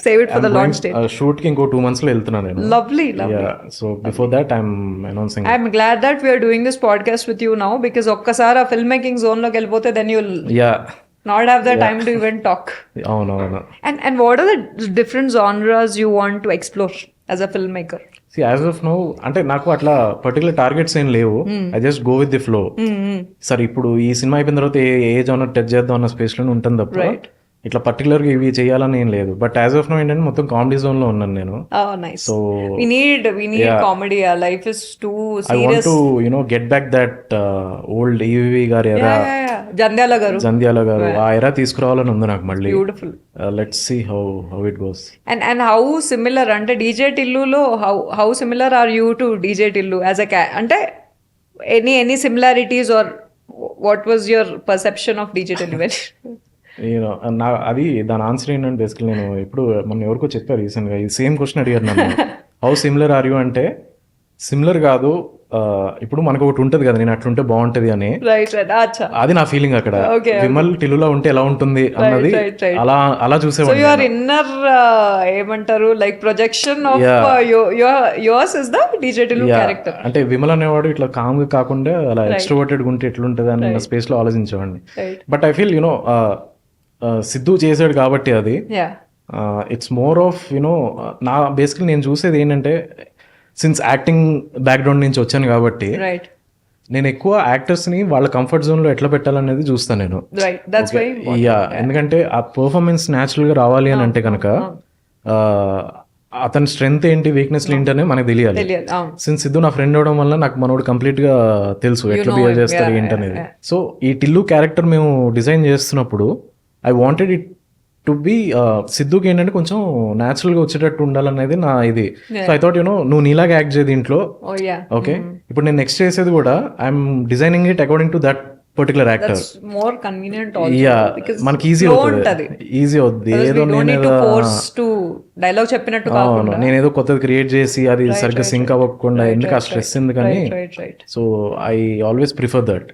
save it for the launch date. Shoot కి ఇంకో 2 months లో వెళ్తున్నాను నేను. Lovely. So before that I'm announcing. I'm glad that we are doing this podcast with you now because ఒక్కసారి ఆ film making zone లోకి వెళ్ళిపోతే then you'll not have the time to even talk. అవును. And what are the different genres you want to explore as a filmmaker? See, as of now, అంటే నాకు అట్లా particular targets ఏం లేవు. I just go with the flow. సరే ఇప్పుడు ఈ cinema అయిపోయిన తర్వాత ఏ జానర్ టచ్ చేద్దాం అన్న స్పేస్ లోనే ఉంటుంది తప్ప ఇట్లా పర్టికులర్ గా ఇవి చేయాలని ఏం లేదు. బట్ యాజ్ ఆఫ్ నో ఏంటంటే మొత్తం కామెడీ జోన్ లో ఉన్నాను నేను. So we need comedy. Our life is too serious. I want to get back that old EVV గారి ఎరా, జంధ్యాల గారు ఆ ఎరా తీసుకురావాలని ఉంది నాకు మళ్ళీ. Beautiful. Let's see how it goes. And how similar అంటే డీజే టిల్లులో how similar are you to DJ Tillu as a అంటే any similarities or what was your perception of DJ Tillu? అది దాని ఆన్సర్ ఏంటంటే బేసికలీ నేను ఇప్పుడు మొన్న ఎవరికో చెప్పారు రీసెంట్ గా ఈ సేమ్ క్వశ్చన్ అడిగారు నన్ను. హౌ సిమిలర్ ఆర్ యూ అంటే సిమిలర్ కాదు, ఇప్పుడు మనకు ఒకటి ఉంటది కదా నేను అట్లుంటే బాగుంటది అని. అది నా ఫీలింగ్ అక్కడ. విమల్ టిల్లులా ఉంటే ఎలా ఉంటుంది అన్నది అలా చూసేవాడు. ఇన్నర్ ఏమంటారు like projection of yours is the DJ Tillu character. అంటే విమల్ అనేవాడు ఇట్లా కామ్ గా కాకుండా అలా ఎక్స్ట్రోవర్టెడ్ గా ఉంటే ఎట్లుంటది అన్న స్పేస్ లో ఆలోచించేవాడిని. బట్ ఐ ఫీల్ సిద్ధు చేసాడు కాబట్టి అది ఇట్స్ మోర్ ఆఫ్ నా బేసికలీ నేను చూసేది ఏంటంటే సిన్స్ యాక్టింగ్ బ్యాక్గ్రౌండ్ నుంచి వచ్చాను కాబట్టి నేను ఎక్కువ యాక్టర్స్ ని వాళ్ళ కంఫర్ట్ జోన్ లో ఎట్లా పెట్టాలనేది చూస్తాను నేను. ఎందుకంటే ఆ పర్ఫార్మెన్స్ న్యాచురల్ గా రావాలి అని అంటే కనుక అతని స్ట్రెంగ్త్ ఏంటి వీక్నెస్ ఏంటి అనేది మనకు తెలియాలి. సిన్స్ సిద్ధు నా ఫ్రెండ్ అవడం వల్ల నాకు మనోడు కంప్లీట్ గా తెలుసు ఎట్లా బిహేవ్ చేస్తారు ఏంటి అనేది. సో ఈ టిల్లు క్యారెక్టర్ మేము డిజైన్ చేస్తున్నప్పుడు I wanted it to be సిద్ధుకి ఏంటంటే కొంచెం న్యాచురల్ గా వచ్చేటట్టు ఉండాలనేది నా ఇది. సో ఐ థాట్ నువ్వు నీలాగా యాక్ట్ చేయదు ఇంట్లో. ఓకే, ఇప్పుడు నేను నెక్స్ట్ చేసేది కూడా I'm designing it according to that particular actor. More convenient మనకి ఈజీ అవుతుంది. ఏదో డైలాగ్ చెప్పినట్టు నేనేదో కొత్తది క్రియేట్ చేసి అది సరిగ్గా సింక్ అవ్వకుండా ఎందుకు ఆ స్ట్రెస్ ఎందుకని. So I always prefer that.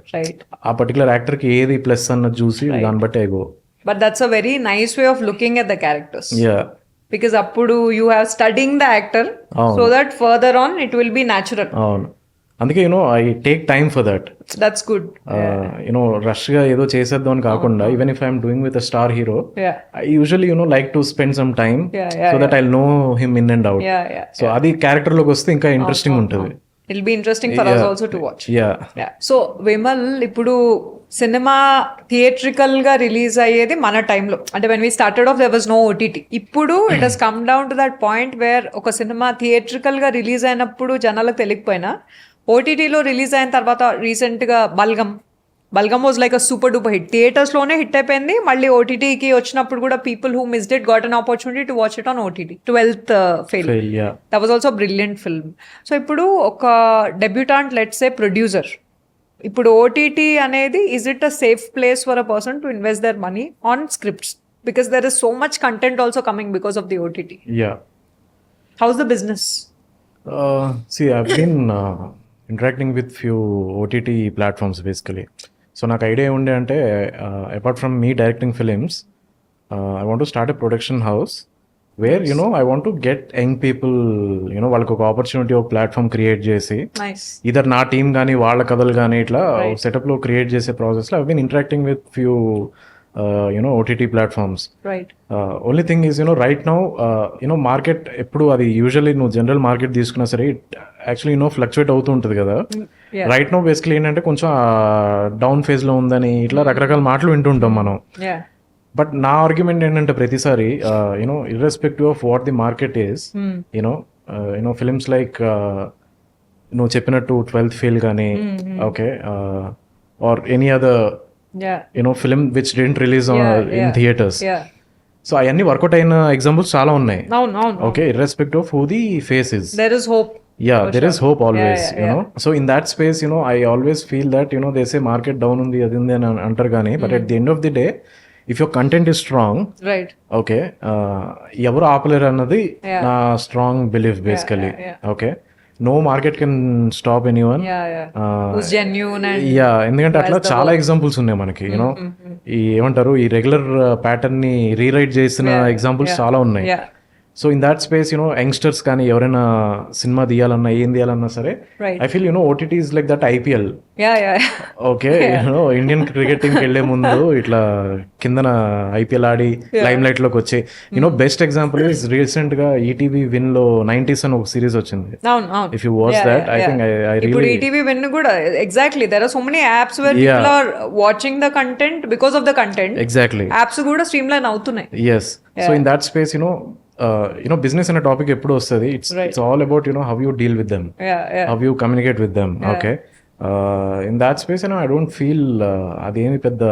ఆ పర్టికులర్ యాక్టర్ కి ఏది ప్లస్ అన్నది చూసి దాన్ని బట్టి I go. But that's a very nice way of looking at the characters. Because appudu you have studying the actor so that further on it will be natural. అందుకే I take time for that. That's good. Rush గా ఏదో చేసేద్దాం అని కాకుండా even if I'm doing with a star hero I usually like to spend some time so that I know him in and out. So అది character లోకి వస్తే ఇంకా interesting ఉంటుంది. It'll be interesting for us also to watch. So Vimal, ఇప్పుడు సినిమా theatrical గా release అయ్యేది మన టైంలో, అంటే when we started off there was no OTT. ఇప్పుడు it has come down to that point where ఒక సినిమా థియేట్రికల్ గా రిలీజ్ అయినప్పుడు జనాలకు తెలియకపోయినా ఓటీటీలో రిలీజ్ అయిన తర్వాత రీసెంట్ గా Balagam was like a super duper hit. Theatres లోనే హిట్ అయిపోయింది, మళ్ళీ ఓటీటీకి వచ్చినప్పుడు కూడా people who missed it got an opportunity to watch it on OTT. 12th Fail. That was also brilliant film. So ఇప్పుడు ఒక డెబ్యూటాంట్ లెట్స్ ఏ ప్రొడ్యూసర్, ఇప్పుడు OTT అనేది is it a safe place for a person to invest their money on scripts because there is so much content also coming because of the OTT. How's the business? See, I've been interacting with few OTT platforms basically. So నాకు idea ఉండే అంటే apart from me directing films, I want to start a production house where I want to get young people వాళ్ళకి ఒక opportunity, ఒక platform create చేసి either నా team కానీ వాళ్ళ కథలు కానీ ఇట్లా సెటప్లో క్రియేట్ చేసే ప్రాసెస్లో I been interacting with few OTT platforms. Right. Only thing is, right now, market ఎప్పుడు అది యూజువల్లీ నువ్వు జనరల్ మార్కెట్ తీసుకున్నా సరే యాక్చువల్లీ ఫ్లక్చువేట్ అవుతూ ఉంటుంది కదా. రైట్ నౌ బేసికలీ ఏంటంటే కొంచెం డౌన్ ఫేజ్లో ఉందని ఇట్లా రకరకాల మాటలు వింటుంటాం మనం. బట్ నా ఆర్గ్యుమెంట్ ఏంటంటే ప్రతిసారి irrespective of what the market is, films like నువ్వు చెప్పినట్టు 12th ఫెయిల్ కానీ, okay, or any other film which didn't release in theaters. So అవన్నీ వర్కౌట్ అయిన ఎగ్జాంపుల్స్ చాలా ఉన్నాయి. Okay, irrespective of who the face is, there is hope. There is hope always. So in that space, I always feel that they say market down ఉంది అది ఉంది అని అంటారు కానీ, but at the end of the day, if your content is strong, right, okay, ఎవరు ఆపలేరు అన్నది నా strong belief basically. Okay, no market can stop anyone. Who's genuine and ఎందుకంటే అట్లా చాలా ఎగ్జాంపుల్స్ ఉన్నాయి మనకి. ఈ ఏమంటారు, ఈ రెగ్యులర్ ప్యాటర్న్ ని రీరైట్ చేసిన ఎగ్జాంపుల్స్ చాలా ఉన్నాయి. So in that space youngsters కానీ ఎవరైనా సినిమా తీయాలన్నా ఏం తీయాలన్నా సరే, I feel OTT is like that IPL. Okay, Indian cricketing వెళ్లే ముందు ఇట్లా కిందన IPL ఆడి లైమ్ లైట్ లోకి వచ్చి బెస్ట్ ఎగ్జాంపుల్ ఇస్ రీసెంట్ గా ఈటీవీ విన్ లో 90s అని ఒక సిరీస్ వచ్చింది. If you watch that, I think I really ETV win కూడా exactly there are so many apps where people are watching the content because of the content. Exactly, apps కూడా streamline అవుతున్నాయి. yes, so in that space business అనే topic ఎప్పుడు వస్తుంది, it's all about how you deal with them, how you communicate with them. Okay, in that space I don't feel అదేమి పెద్ద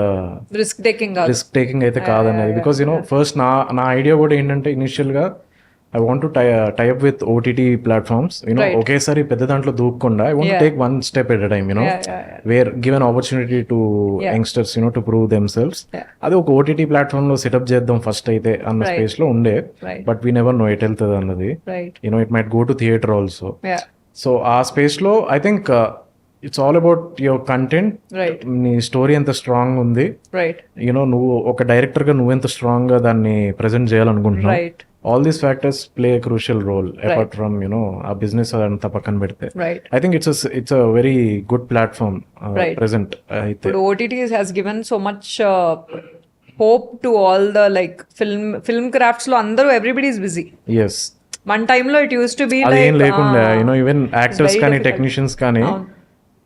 risk taking అయితే కాదనేది. Because first నా idea కూడా ఏంటంటే ఇనిషియల్ గా I want to tie up with OTT platforms, ఒకేసారి పెద్ద దాంట్లో దూకకుండా I want to take one step at a time, where give an opportunity to youngsters, to prove themselves. అది ఒక OTT ప్లాట్ఫామ్ లో సెటప్ చేద్దాం ఫస్ట్ అయితే అన్న స్పేస్ లో ఉండే, but we never know at వెళ్తుంది అన్నది. It might go to theatre also. So ఆ స్పేస్ లో I think it's all about your content. నీ స్టోరీ ఎంత స్ట్రాంగ్ ఉంది, నువ్వు ఒక డైరెక్టర్ గా నువ్వెంత స్ట్రాంగ్ గా దాన్ని ప్రెజెంట్ చేయాలనుకుంటున్నావు. All these factors play a crucial role, apart from our business anta pakkan pedte. I think it's a very good platform present. But OTT has given so much hope to all the film crafts lo andaru, everybody is busy. Yes, one time lo it used to be like lekunda even actors kani technicians kani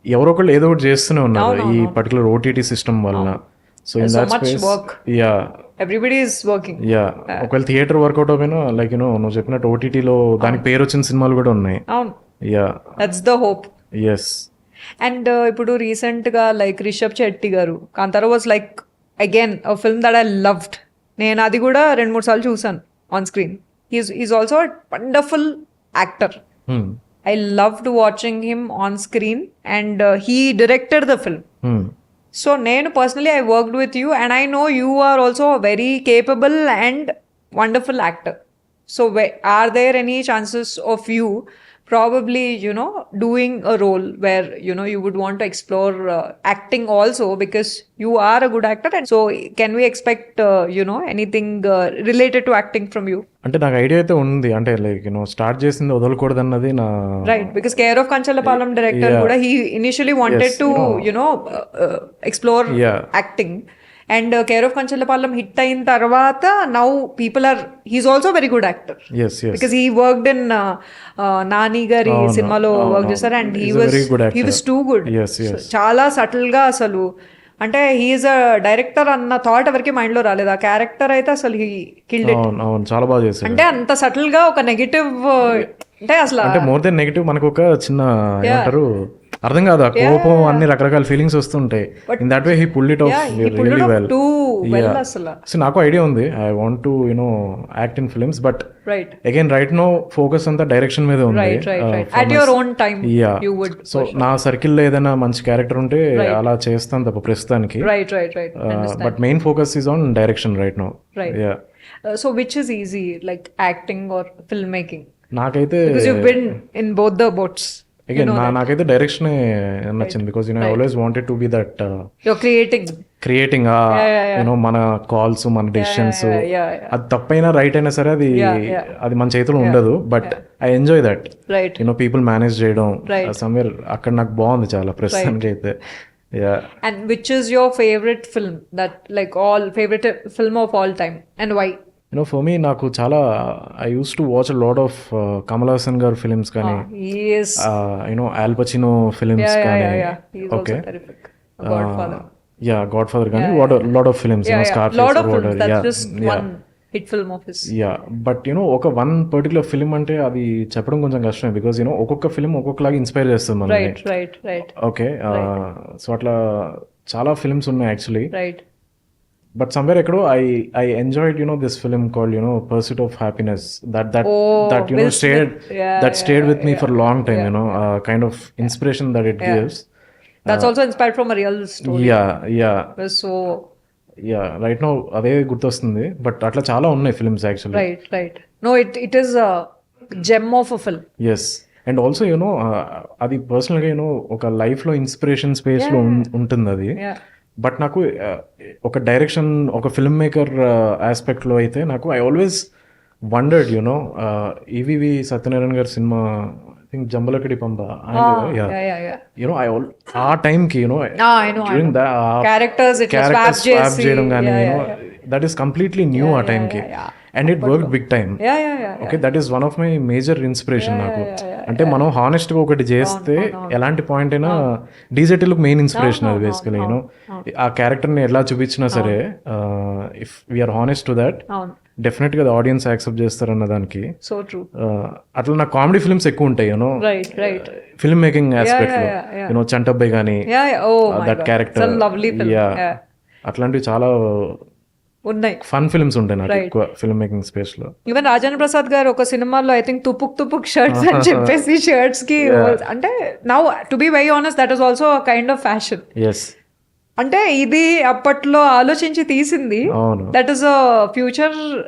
ఎవరో ఒకళ్ళు ఏదో ఒకటి చేస్తూనే ఉన్నారు ఈ particular OTT system వలన. So in that space everybody is working. ఒకవేళ theatre work out అయినా నువ్వు చెప్పినట్టు OTT లో దానికి పేరు వచ్చిన సినిమాలు కూడా ఉన్నాయి. That's the hope. Yes. And ఇప్పుడు రీసెంట్ గా రిషబ్ శెట్టి గారు Kantara was again a film that I loved. నేను అది కూడా 2-3 సార్లు చూసాను on screen. He's also a wonderful actor. I loved watching him on screen, and he directed the film. So నేను personally I worked with you and I know you are also a very capable and wonderful actor. So are there any chances of you probably doing a role where you would want to explore acting also, because you are a good actor, and so can we expect anything related to acting from you? అంటే నాకు idea అయితే ఉంది, అంటే start చేసింది వదలకూడదు అన్నది నా right. Because care of Kancharapalem director కూడా he initially wanted to explore acting, and care of Kancharapalem hit అయిన తర్వాత now people are he's also a very good actor. Yes. Because he worked in Nani గారి సినిమాలో వర్క్ చేశారు, and he was too good. Yes. చాలా subtle గా అసలు, అంటే he's a director అన్న థాట్ ఎవరికి మైండ్ లో రాలేదు. ఆ క్యారెక్టర్ అయితే అసలు హీ కిల్డ్ ఇట్. అవును, చాలా బాగా చేశాడు. అంటే అంత సటిల్ గా ఒక నెగటివ్, అంటే అసలు అంటే మోర్ దెన్ నెగటివ్ మనకు ఒక చిన్న ఏమంటారు అర్థం కాదు, ఆ కోపం అన్ని రకరకాల ఫీలింగ్స్ వస్తుంటాయి. In that way he pulled it off really well. So నాకు ఐడియా ఉంది, I want to act in films, but again right now focus అంతా డైరెక్షన్ మీద ఉంది. సో నా సర్కిల్ లో ఏదైనా మంచి క్యారెక్టర్ ఉంటే అలా చేస్తాను తప్ప ప్రస్తుతానికి. But main focus is on direction right now. So which is easy, acting or film making? నాకైతే because you've been in both the boats. Again నాకైతే డైరెక్షన్ నచ్చింది because I always wanted to be that you're creating మన calls మన decisions అది తప్పైనా right అయినా సరే అది మన చేతిలో ఉండదు but I enjoy that right people manage చేయడం సమ్వేర్ అక్కడ నాకు బాగుంది చాలా ప్రస్తుతానికి అయితే and which is your favorite film that like all favorite film of all time and why for me నాకు చాలా I use to watch a lot of Kamal Haasan గారు ఫిలిమ్స్ కానీ ఆల్ పచినో ఫిలిమ్స్ కానీ ఓకే గాడ్ ఫాదర్ కానీ lot of films hit film of his but ఒక one particular film అంటే అది చెప్పడం కొంచెం కష్టమే బికాజ్ ఒక్కొక్క ఫిలిం ఒక్కొక్కలాగా ఇన్స్పైర్ చేస్తుంది మనల్ని ఓకే సో అట్లా చాలా ఫిలిమ్స్ ఉన్నాయి యాక్చువల్లీ బట్ సమ్వేర్ ఎక్కడో I enjoyed this film called pursuit of happiness that stayed with me for a long time, kind of inspiration that it gives. That's also inspired from a real story. So right now అదే గుర్తొస్తుంది but అట్లా చాలా ఉన్నాయి films actually right no it is a gem of a film. yes and also అది పర్సనల్గా ఒక లైఫ్లో inspiration స్పేస్లో ఉంటుంది అది బట్ నాకు ఒక డైరెక్షన్ ఒక ఫిల్మ్ మేకర్ ఆస్పెక్ట్లో అయితే నాకు I always wondered EVV Satyanarayana గారి సినిమా ఐ థింక్ జంబలకడి పంప ఆ టైంకి క్యారెక్టర్స్ స్వాప్ చేయడం కానీ దట్ ఈస్ కంప్లీట్లీ న్యూ ఆ టైంకి and it work big time okay that is one of my major inspiration నాకు అంటే మనం హానెస్ట్గా ఒకటి చేస్తే ఎలాంటి పాయింట్ అయినా డీజే టిల్లుకి మెయిన్ ఇన్స్పిరేషన్ అది బేసికలీ ఆ క్యారెక్టర్ని ఎలా చూపించినా సరే if we are honest to that definite గా ఆడియన్స్ యాక్సెప్ట్ చేస్తారన్న దానికి సో ట్రూ అట్లా నాకు కామెడీ ఫిల్మ్స్ ఎక్కువ ఉంటాయి ఫిల్మ్ మేకింగ్ ఆస్పెక్ట్ లో చంటబ్బాయి కానీ దట్ క్యారెక్టర్ అట్లాంటివి చాలా ఉన్నాయి ఫన్ ఫిల్మ్స్ ఉంటాయి నాకు ఎక్కువ ఫిల్మ్ మేకింగ్ స్పేస్ లో ఈవెన్ రాజేంద్ర ప్రసాద్ గారు ఒక సినిమాలో ఐ థింక్ తుపుక్ షర్ట్స్ అని చెప్పేసి షర్ట్స్ కి అంటే now to be very honest that is also kind of fashion అంటే ఇది అప్పట్లో ఆలోచించి తీసింది దట్ ఈస్ అ ఫ్యూచర్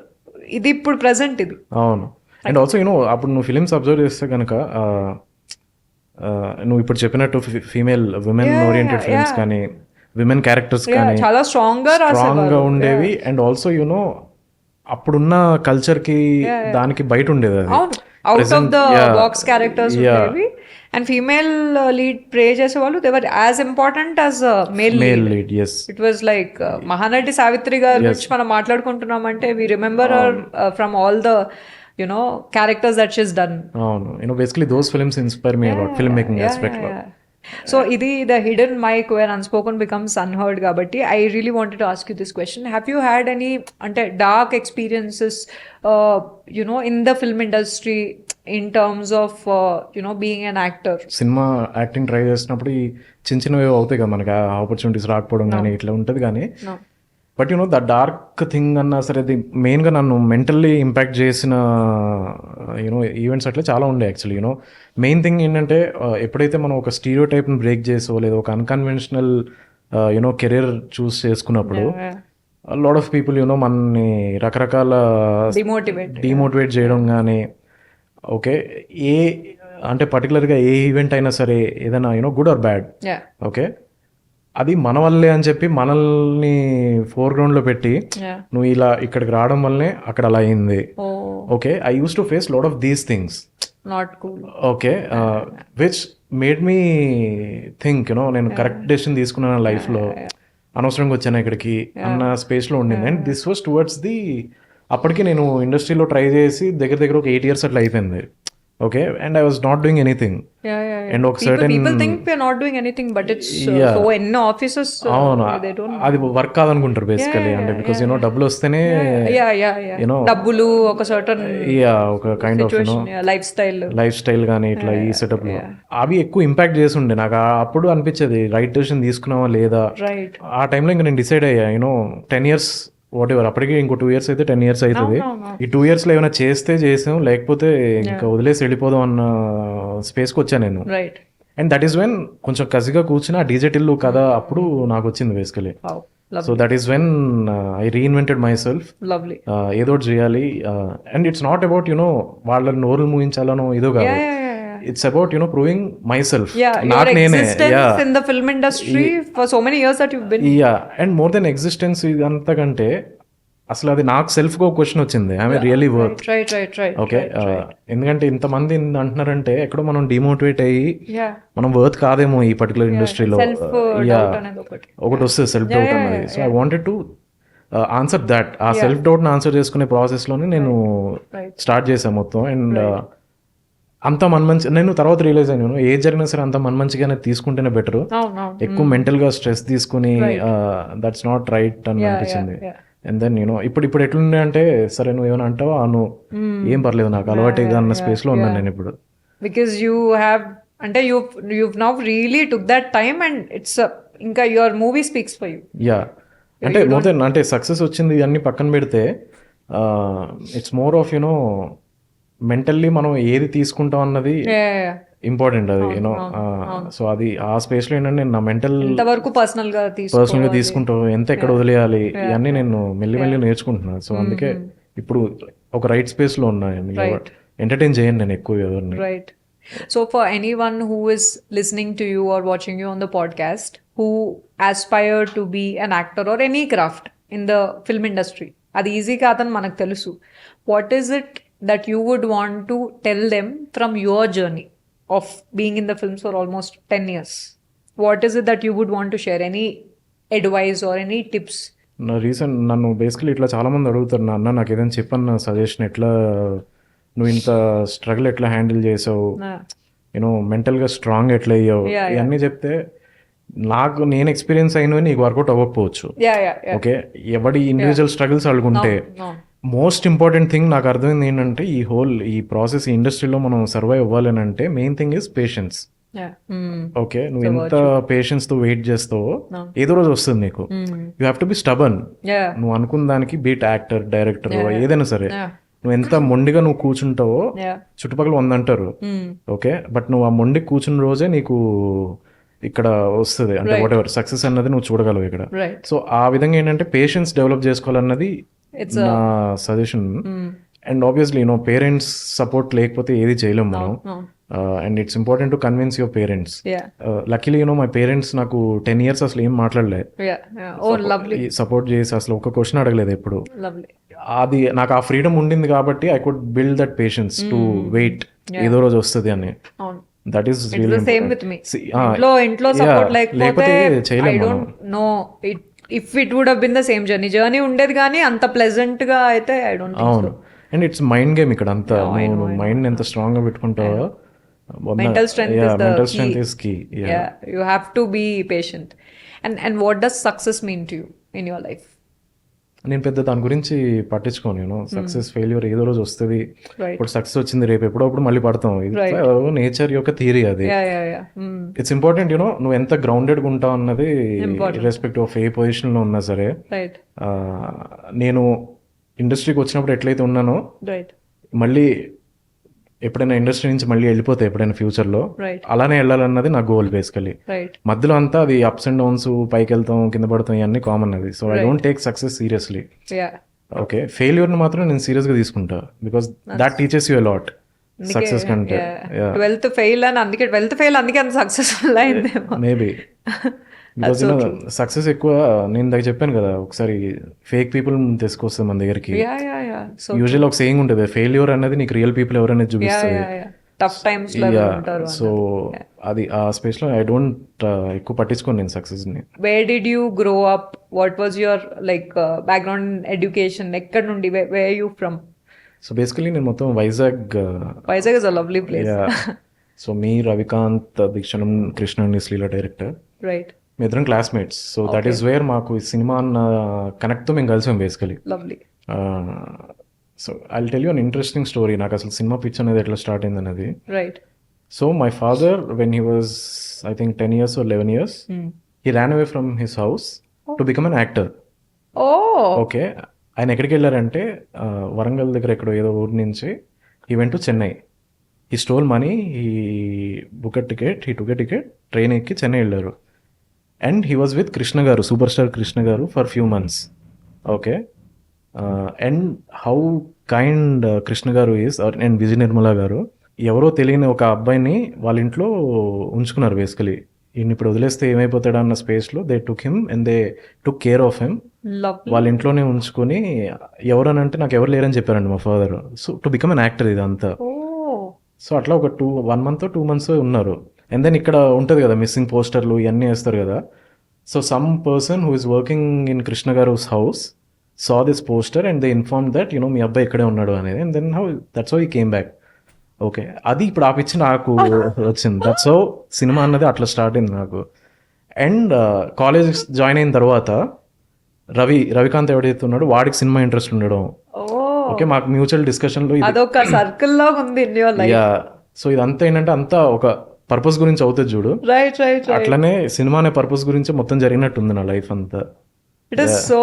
ఇది ఇప్పుడు ప్రెసెంట్ ఇది అవును అండ్ ఆల్సో అప్పుడు నువ్వు ఫిలిమ్స్ అబ్జర్వ్ చేస్తే కనుక నువ్వు ఇప్పుడు చెప్పినట్టు ఫీమేల్ విమెన్ ఓరియంటెడ్ ఫిల్మ్స్ కానీ విమెన్ క్యారెక్టర్స్ కానీ చాలా స్ట్రాంగ్ గా ఉండేవి అండ్ ఆల్సో అప్పుడున్న కల్చర్ కి దానికి బయట ఉండేది అది out of the box characters ఉండేవి అండ్ ఫీమేల్ లీడ్ ప్రే చేసే వాళ్ళు they were as important as male lead it was like Mahanati Savitri గారి గురించి మనం మాట్లాడుకుంటున్నామంటే we remember her from all the characters that she's done అవును basically those films inspire me about film making aspect లో so ఇది the hidden mic where unspoken becomes unheard కాబట్టి I really wanted to ask you this question have you had any అంటే dark experiences in the film industry in terms of being an actor సినిమా acting try చేసినప్పుడు ఈ చిన్నవి అవుతాయి కదా మనకి opportunities రాకపోవడం కానీ ఇట్లా ఉంటుంది కానీ బట్ ద డార్క్ థింగ్ అన్నా సరే అది మెయిన్గా నన్ను మెంటల్లీ ఇంపాక్ట్ చేసిన ఈవెంట్స్ అట్లా చాలా ఉండే యాక్చువల్లీ మెయిన్ థింగ్ ఏంటంటే ఎప్పుడైతే మనం ఒక స్టీరియో టైప్ని బ్రేక్ చేసో లేదా ఒక అన్కన్వెన్షనల్ కెరీర్ చూస్ చేసుకున్నప్పుడు లాట్ ఆఫ్ పీపుల్ మనని రకరకాల డిమోటివేట్ చేయడం కానీ ఓకే అంటే పర్టికులర్గా ఏ ఈవెంట్ అయినా సరే ఏదైనా గుడ్ ఆర్ బ్యాడ్ ఓకే అది మన వల్లే అని చెప్పి మనల్ని ఫోర్గ్రౌండ్ లో పెట్టి నువ్వు ఇలా ఇక్కడికి రావడం వల్లనే అక్కడ అలా అయింది okay I use to face lot of these things okay which made me think నేను కరెక్ట్ డెసిషన్ తీసుకున్నాను లైఫ్ లో అనవసరంగా వచ్చాను ఇక్కడికి అన్న స్పేస్ లో ఉండింది and this was towards the అప్పటికి నేను ఇండస్ట్రీలో ట్రై చేసి దగ్గర ఒక 8 years అట్లా అయిపోయింది okay and I was not doing anything and ఒక certain people think we are not doing anything but it's so ఎన్నో ఆఫీసెస్ అది వర్క్ కాదనుకుంటారు బేసికలీ అంటే బికాజ్ డబ్బులు వస్తేనే డబ్బులు ఒక సర్టెన్ ఒక కైండ్ ఆఫ్ లైఫ్ స్టైల్ కానీ ఇట్లా ఈ సెటప్ లో అవి ఎక్కువ ఇంపాక్ట్ చేసి ఉండే నాకు అప్పుడు అనిపించేది రైట్ డెసిషన్ తీసుకున్నావా లేదా ఆ టైంలో ఇంకా నేను డిసైడ్ అయ్యా 10 years వాట్ ఎవర్ అప్పటికి ఇంకో 2 years అయితే 10 years అవుతుంది ఈ 2 years లో ఏమైనా చేసాం లేకపోతే ఇంకా వదిలేసి వెళ్ళిపోదాం అన్న స్పేస్కి వచ్చాను నేను అండ్ దట్ ఈస్ వెన్ కొంచెం కసిగా కూర్చుని ఆ డీజే టిల్లు కథ అప్పుడు నాకు వచ్చింది basically so that is when I reinvented my self ఏదో చేయాలి అండ్ ఇట్స్ నాట్ అబౌట్ వాళ్ళని నోరులు మూయించాలనో ఇదో కాదు it's about proving my self Yeah, your నాకు నేనే existence in the film industry for so many years that you've been. And more then existence ఇదంతకంటే అసలు అది నాకు సెల్ఫ్ గా క్వశ్చన్ వచ్చింది I really worth. Right. Okay ఎందుకంటే ఇంతమంది అంటున్నారంటే ఎక్కడో మనం డిమోటివేట్ అయ్యి Yeah. మనం వర్త్ కాదేమో ఈ పర్టికులర్ ఇండస్ట్రీలో Self-doubt అనేది ఒకటి వస్తుంది సెల్ఫ్ డౌట్ అన్నది. So I wanted to answer that ఆ సెల్ఫ్ డౌట్ని ఆన్సర్ చేసుకునే ప్రాసెస్లోనే నేను స్టార్ట్ చేశాను మొత్తం. అండ్ అంత మంచి నేను తర్వాత రియలైజ్ అయ్యాను ఏది జరిగినా సరే అంత మంచిగానే తీసుకుంటేనే బెటర్. ఎక్కువ మెంటల్గా స్ట్రెస్ తీసుకుని దట్స్ నాట్ రైట్ అని అనిపించింది. అండ్ దెన్ ఇప్పుడు ఎట్లుండే అంటే సరే నువ్వు ఏమైనా అంటావా నువ్వు ఏం పర్లేదు నాకు అలవాటు అన్న స్పేస్లో ఉన్నాను నేను ఇప్పుడు. బికాస్ యూ హ్యావ్ అంటే you now really took that time and it's ఇంకా your movie speaks for you. Yeah అంటే మోర్ దెన్ అంటే సక్సెస్ వచ్చింది ఇవన్నీ పక్కన పెడితే ఇట్స్ మోర్ ఆఫ్ మెంటల్లీ మనం ఏది తీసుకుంటాం అన్నది ఇంపార్టెంట్ అది సో అది ఆ స్పేస్ లో ఏంటంటే నేను నా మెంటల్ పర్సనల్ గా తీసుకుంటాం ఎంత ఎక్కడ వదిలేయాలి ఇవన్నీ నేను మెల్లి నేర్చుకుంటున్నాను. సో అందుకే ఇప్పుడు ఒక రైట్ స్పేస్ లో ఉన్నా. ఎంటర్టైన్ చేయండి నేను ఎక్కువ ఎవరిని. Right. So for anyone who is listening to you or watching you on the podcast who aspire to be an actor or any craft in the film industry, అది easy కాదని మనకు తెలుసు. What is it that you would want to tell them from your journey of being in the films for almost 10 years? What is it that you would want to share? Any advice or any tips? నన్ను basically ఇట్లా చాలా మంది అడుగుతారు అన్న నాకు ఏదైనా చెప్పన్న suggestion ఎట్లా నువ్వు ఇంత స్ట్రగుల్ ఎట్లా హ్యాండిల్ చేసావు మెంటల్గా స్ట్రాంగ్ ఎట్లా అయ్యావు ఇవన్నీ చెప్తే నాకు నేను ఎక్స్పీరియన్స్ అయినవి నీకు వర్కౌట్ అవ్వకపోవచ్చు. ఓకే ఎవడి ఇండివిజువల్ స్ట్రగుల్స్ అడుగుంటే మోస్ట్ ఇంపార్టెంట్ థింగ్ నాకు అర్థమైంది ఏంటంటే ఈ ప్రాసెస్ ఈ ఇండస్ట్రీలో మనం సర్వైవ్ అవ్వాలని అంటే main thing is patience. Okay నువ్వు ఎంత పేషెన్స్ తో వెయిట్ చేస్తావో ఏదో రోజు వస్తుంది నీకు. You have to be stubborn. నువ్వు అనుకున్న దానికి బీట్ యాక్టర్ డైరెక్టర్ ఏదైనా సరే నువ్వు ఎంత మొండిగా నువ్వు కూర్చుంటావో చుట్టుపక్కల 100 అంటారు. ఓకే బట్ నువ్వు ఆ మొండి కూర్చున్న రోజే నీకు ఇక్కడ వస్తుంది అంటే వాట్ ఎవర్ సక్సెస్ అన్నది నువ్వు చూడగలవు ఇక్కడ. సో ఆ విధంగా ఏంటంటే పేషెన్స్ డెవలప్ చేసుకోవాలన్నది నా suggestion. And obviously parents support లేకపోతే ఏది చేయలేము మనం. And it's important to convince your parents. Luckily my parents నాకు 10 years అసలు ఏం మాట్లాడలే, సపోర్ట్ చేసి అసలు ఒక క్వశ్చన్ అడగలేదు ఎప్పుడు. అది నాకు ఆ ఫ్రీడమ్ ఉండింది కాబట్టి I could build that patience to wait ఏదో రోజు వస్తుంది అని. దట్ ఈస్ లేకపోతే చేయలేము. If it would have been the same journey ఉండేది కానీ అంత ప్లెజెంట్ గా అయితే I don't think so. And it's mind game ఇక్కడ అంతా. మైండ్ ఎంత స్ట్రాంగ్ గా పెట్టుకుంటావో mental strength is key. Yeah, you have to be patient. And what does success mean to you in your life? నేను పెద్ద దాని గురించి పట్టించుకోను. సక్సెస్ ఫెయిల్యూర్ ఏదో రోజు వస్తుంది. ఇప్పుడు సక్సెస్ వచ్చింది రేపు ఎప్పుడప్పుడు మళ్ళీ పడతాం. నేచర్ యొక్క థియరీ అది. ఇట్స్ ఇంపార్టెంట్ నువ్వు ఎంత గ్రౌండెడ్ గా ఉంటావు అన్నది రెస్పెక్ట్ ఆఫ్ ఏ పొజిషన్ లో ఉన్నా సరే. నేను ఇండస్ట్రీకి వచ్చినప్పుడు ఎట్లయితే ఉన్నానో మళ్ళీ ఎప్పుడైనా ఇండస్ట్రీ నుంచి మళ్ళీ వెళ్ళిపోతే ఎప్పుడైనా ఫ్యూచర్ లో అలానే వెళ్ళాలన్నది నా గోల్ బేసికలీ. మధ్యలో అంతా అది అప్స్ అండ్ డౌన్స్, పైకి వెళ్తాం కింద పడతాం ఇవన్నీ కామన్ అది. So I don't take success seriously. Okay failure ని మాత్రం నేను సీరియస్ గా తీసుకుంటా because that teaches you a lot success కంటే. 12th ఫెయిల్ అందుకే అంత సక్సెస్ఫుల్ అయిందేమో మేబీ. బికాస్ సక్సెస్ ఎక్కువ నేను దగ్గర చెప్పాను కదా ఒకసారి ఫేక్ పీపుల్ తీసుకొస్తుంది మన దగ్గరికి. యూజువల్ ఒక సేయింగ్ ఉంటుంది ఫెయిల్యూర్ అనేది నీకు రియల్ పీపుల్ ఎవరైనా చూపిస్తుంది. సో అది ఆ స్పేస్ లో ఐ డోంట్ ఎక్కువ పట్టించుకోను నేను సక్సెస్ ని. Where did you grow up? What was your like background education? ఎక్కడ నుండి? Where you from? So basically నేను మొత్తం Vizag is a lovely place. So me Ravikanth దీక్షణం కృష్ణ శ్లీల డైరెక్టర్, రైట్? మీ ఇద్దరం classmates. So that is where మాకు ఈ సినిమా అన్న కనెక్ట్తో మేము కలిసాం basically. So I will tell you an interesting story. నాకు అసలు సినిమా పిచ్ అనేది ఎట్లా స్టార్ట్ అయింది అనేది. So my father when he was I think 10 years or 11 years he Ryan away from his house to become an actor. Okay ఆయన ఎక్కడికి వెళ్ళారంటే వరంగల్ దగ్గర ఎక్కడో ఏదో ఊరి నుంచి he went to Chennai. He stole money, he book ticket, he took ticket, train ఎక్కి చెన్నై వెళ్ళారు. And he was with Krishna garu, superstar Krishna garu, for few months. Okay. And how kind Krishna garu is, and Vijay Nirmala garu, ఎవరో తెలియని ఒక అబ్బాయిని వాళ్ళ ఇంట్లో ఉంచుకున్నారు basically. ఈయన ఇప్పుడు వదిలేస్తే ఏమైపోతాడు అన్న స్పేస్లో they took him and they took care of him. వాళ్ళ ఇంట్లోనే ఉంచుకొని ఎవరనంటే నాకు ఎవరు లేరని చెప్పారండి మా father. So to become an actor ఇదంతా. సో అట్లా ఒక 1 month 2 months ఉన్నారు. అండ్ దెన్ ఇక్కడ ఉంటుంది కదా మిస్సింగ్ పోస్టర్లు ఇవన్నీ వేస్తారు కదా. So some person who is working in Krishna గారుస్ house saw this poster and they informed that మీ అబ్బాయి ఇక్కడే ఉన్నాడు అనేది. And then that's how he came back. Okay, అది ఇప్పుడు ఆ పిచ్చి నాకు వచ్చింది. దట్స్ హౌ సినిమా అన్నది అట్లా స్టార్ట్ అయింది నాకు. అండ్ కాలేజ్ జాయిన్ అయిన తర్వాత రవికాంత్ ఎవడైతే ఉన్నాడో వాడికి సినిమా ఇంట్రెస్ట్ ఉండడం. ఓకే, మాకు మ్యూచువల్ డిస్కషన్లో అదొక సర్కిల్ లో ఉంది. యా, సో ఇదంతా ఏంటంటే అంతా ఒక పర్పస్ గురించి అవుతుంది చూడు. Right right. అట్లనే సినిమా అనే పర్పస్ గురించి మొత్తం జరిగినట్టుంది నా లైఫ్ అంతా. It is so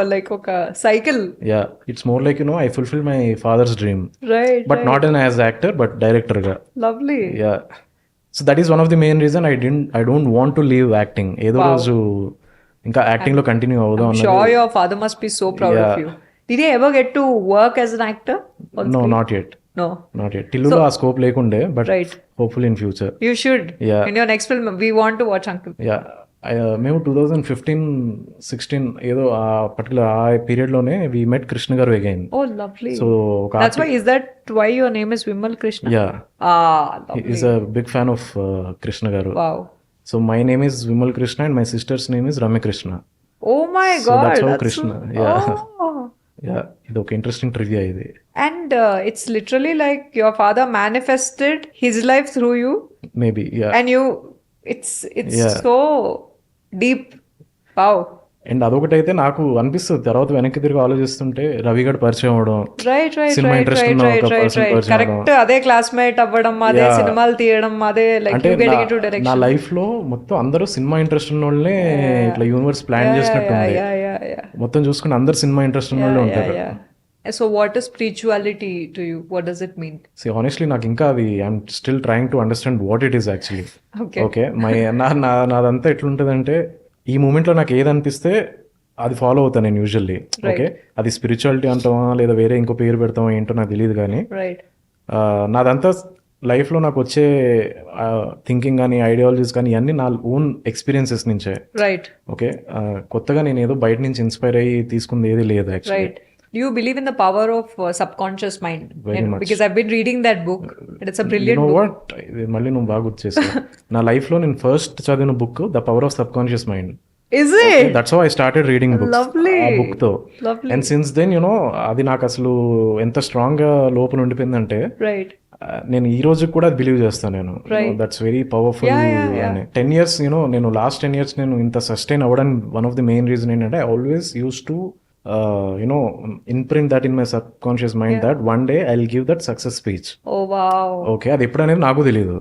like a cycle. Yeah, it's more like I fulfilled my father's dream. Right. But not as actor, but director ga. Lovely. Yeah. So that is one of the main reason I don't want to leave acting. Edo roju inka acting lo continue avudam annadi. I'm sure your father must be so proud of you. Did he ever get to work as an actor? No, not yet. No. Not yet. Tillu lo scope lekunde, but hopefully in future. You should. Yeah. In your next film we want to watch Uncle. Yeah. మేము 2015-16 ఏదో ఆ particular ఆ పీరియడ్లోనే వి మెట్ కృష్ణ గారు again. Oh, lovely. So that's why is that why your name is Vimal Krishna? Yeah. Lovely. He is a big fan of Krishna garu. Wow. So my name is Vimal Krishna and my sister's name is Ramya Krishna. Oh my so god. That's how Krishna. Yeah. Oh. Yeah, ఇది ఒక interesting trivia ఇది. And it's literally like your father manifested his life through you. Maybe, yeah. And you it's so deep. Wow. And అదొకటైతే నాకు అనిపిస్తుంది తర్వాత వెనక్కి తిరిగి ఆలోచిస్తుంటే రవి గారు పరిచయం అవడం, సినిమా ఇంట్రెస్ట్ ఉన్న ఒక పర్సన్ పరిచయం అవడం, కరెక్ట్ అదే క్లాస్మేట్ అవ్వడం, అదే సినిమాలు తీయడం, అదే like you getting into direction. నా లైఫ్ లో మొత్తం అందరూ సినిమా ఇంట్రెస్ట్ ఉన్న వాళ్ళే ఇట్లా యూనివర్స్ ప్లాన్ చేసినట్టు ఉంది. మొత్తం చూసుకుని అందరు సినిమా ఇంట్రెస్ట్ ఉన్న వాళ్ళే ఉంటారు. So what is spirituality to you? What does it mean? See, honestly నాకు ఇంకా అది I'm still trying to understand what it is actually. Okay. నాదంతా ఎట్లుంటుందంటే ఈ మూమెంట్లో నాకు ఏది అనిపిస్తే అది ఫాలో అవుతాను నేను యూజువల్లీ. ఓకే, అది స్పిరిచువాలిటీ అంటామా లేదా వేరే ఇంకో పేరు పెడతామా ఏంటో నాకు తెలియదు కానీ నాదంతా లైఫ్లో నాకు వచ్చే థింకింగ్ కానీ ఐడియాలజీస్ కానీ ఇవన్నీ నా ఓన్ ఎక్స్పీరియన్సెస్ నుంచే. రైట్. ఓకే, కొత్తగా నేను ఏదో బయట నుంచి ఇన్స్పైర్ అయ్యి తీసుకుంది ఏది లేదు actually. Do you believe in the power of subconscious mind? Very much. Because I've been reading that book and it's a brilliant book. You know what? మళ్ళీ నువ్వు బాగా గుర్తు చేసావు. నా లైఫ్లో నేను ఫస్ట్ చదివిన book the power of subconscious mind. Is it? That's how I started reading books. Lovely. ఆ బుక్ తో. And since then అది నాకు అసలు ఎంత స్ట్రాంగ్ గా లోపల ఉండిపోయిందంటే నేను ఈ రోజు కూడా అది బిలీవ్ చేస్తాను నేను. That's very powerful. 10 years నేను లాస్ట్ 10 years నేను ఇంత సస్టైన్ అవ్వడానికి one of the main reason ఏంటంటే I always use to imprint that in my subconscious mind that one day I'll give that success speech. Oh wow. Okay, అది ఎప్పుడు అనేది నాకు తెలియదు.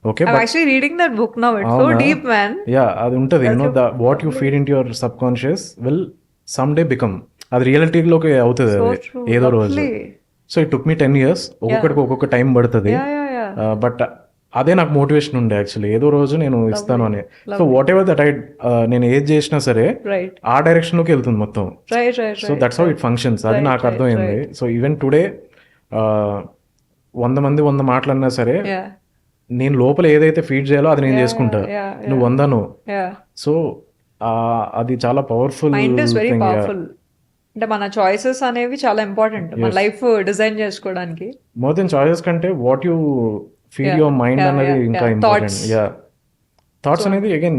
Okay, I'm actually reading that book now. It's so deep, man. Yeah, అది ఉంటది. What you feed into your subconscious will someday become. అది రియాలిటీలోకి అవుతుంది అది ఏదో రోజు. So it took me 10 years. ఒక్కొక్కడికి ఒక్కొక్క టైం పడుతుంది. బట్ అదే నాకు మోటివేషన్ ఉండే యాక్చువల్లీ ఏదో రోజు నేను ఇస్తాను అని. సో వాట్ ఎవర్ దట్ నేను ఏది చేసినా సరే ఆ డైరెక్షన్ లోకి వెళ్తుంది మొత్తం. So that's how it functions. అది నాకు అర్థమైంది. సో ఈవెన్ టుడే 100 మంది 100 మాటలన్నా సరే నేను లోపల ఏదైతే ఫీడ్ చేయాలో అది నేను చేసుకుంటా. నువ్వు 100 సో అది చాలా పవర్ఫుల్. అంటే మన చాయిసెస్ అనేవి చాలా ఇంపార్టెంట్ మన లైఫ్ డిజైన్ చేసుకోవడానికి. మోర్ దెన్ చాయిసెస్ కంటే what you feed your mind అనేది ఇంకా ఇంపార్టెంట్. థాట్స్ అనేది అగైన్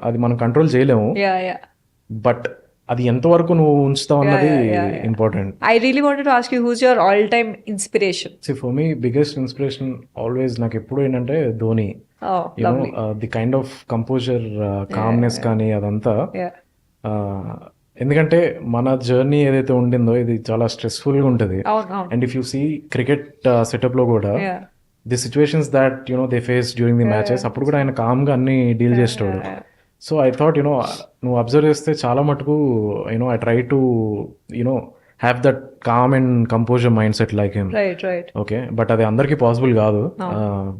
అది మనం కంట్రోల్ చేయలేము. బట్ అది ఎంతవరకు నువ్వు ఉంచుతావు అన్నది important. I really wanted to ask you who's your all time inspiration? See, for me biggest inspiration always నాకు ఎప్పుడు ఏంటంటే Dhoni. The kind of composure calmness కానీ అదంతా. ఎందుకంటే మన జర్నీ ఏదైతే ఉండిందో ఇది చాలా స్ట్రెస్ఫుల్గా ఉంటుంది. And if you see cricket సెటప్లో కూడా the situations that they face during the matches అప్పుడు కూడా ఆయన కామ్గా అన్ని డీల్ చేస్తాడు. సో ఐ థాట్ నువ్వు అబ్జర్వ్ చేస్తే చాలా మటుకు I try to have that calm and composure mindset like him. Okay, but అది అందరికీ పాసిబుల్ కాదు.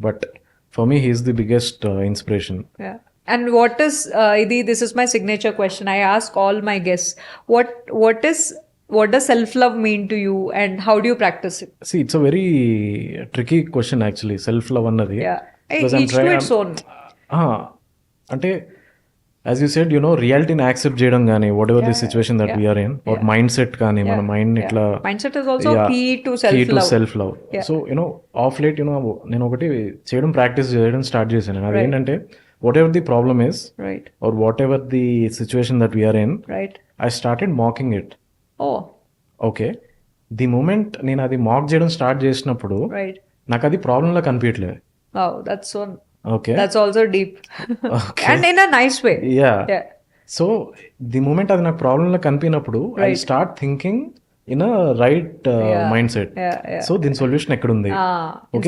But for me he is the biggest inspiration. And this is my signature question. I ask all my guests, what is what does self-love mean to you and how do you practice it? See, it's a very tricky question actually, self love అన్నది. Yeah. Because I'm Each to its own. అంటే as you said రియాలిటీని accept చేయడం కానీ whatever the situation that we are in or mindset కానీ మన mind ఇట్లా Mindset is also key to self-love. Self love. So of late నేను ఒకటి చేయడం ప్రాక్టీస్ చేయడం స్టార్ట్ చేశాను. అది ఏంటంటే whatever the problem is Right. Or whatever the situation that we are in, Right. I started mocking it. Oh. Okay, the moment నేను అది మాక్ చేయడం స్టార్ట్ చేసినప్పుడు Right. నాకు అది ప్రాబ్లంలా కనిపించలేదు. Wow, that's so. Okay, That's also deep. And in a nice way. Yeah. Yeah. So the moment అది నాకు ప్రాబ్లంలా కనిపినప్పుడు I start thinking in a right mindset. So దీని సొల్యూషన్ ఎక్కడుంది?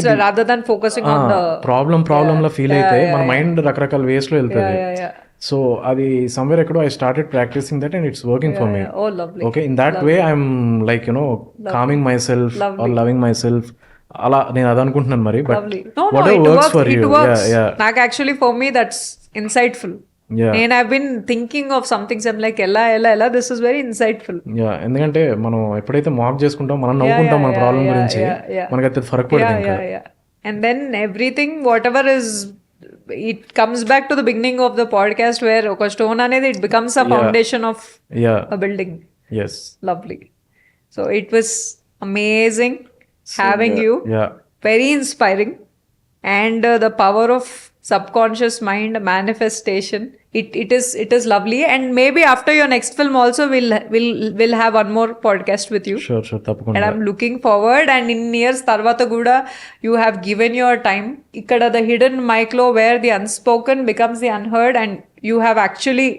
So rather than focusing on the problem లా feel అయితే మన mind రకరకాల వేస్ లో వెళ్తుంది. సో అది సమ్వేర్ ఎక్కడో I started practising that and it's working for me. oh lovely. Okay, in that way I'm like calming myself or loving myself. అలా నేను అది అనుకుంటున్నాను మరి. But Lovely. No, what it works works. For It you? works. Like actually for me that's insightful. Yeah. And I've been thinking of some things. I'm like, ella, this is very insightful. Yeah, ఎందుకంటే మనం ఎప్పుడైతే మాక్ చేసుకుంటాం మనం నవ్వుకుంటాం మన problem గురించి, మనకైతే ఫరక్ పడదు ఇంకా. Yeah. And then everything, whatever is, it comes back to the beginning of the podcast where oka stone anedi it becomes a foundation of yeah, a building. Yes. Lovely. So it was amazing having you. Yeah, Very inspiring. And the power of subconscious mind manifestation. It is lovely. And maybe after your next film also we'll have one more podcast with you. Sure తప్పకుండా. And I'm looking forward. And in years tarvata kuda you have given your time. Ikkada the hidden mic lo where the unspoken becomes the unheard, and you have actually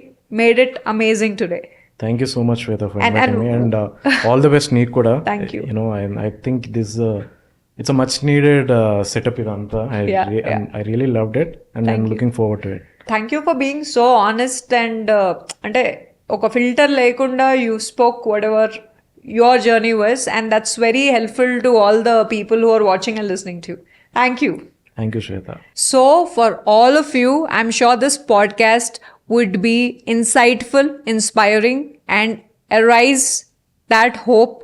made it amazing today. Thank you so much Shweta for inviting me and all the best నీకు కూడా. Thank you. I think this it's a much needed setup ఇదంతా. I really loved it and I'm looking forward to it. Thank you for being so honest and అంటే ఒక filter లేకుండా you spoke whatever your journey was, and that's very helpful to all the people who are watching and listening to you. Thank you. Thank you Shweta. So for all of you, I'm sure this podcast would be insightful, inspiring, and arise that hope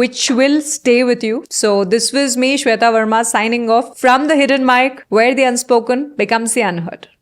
which will stay with you. So this was me, Shweta Verma, signing off from the Hidden Mic, where the unspoken becomes the unheard.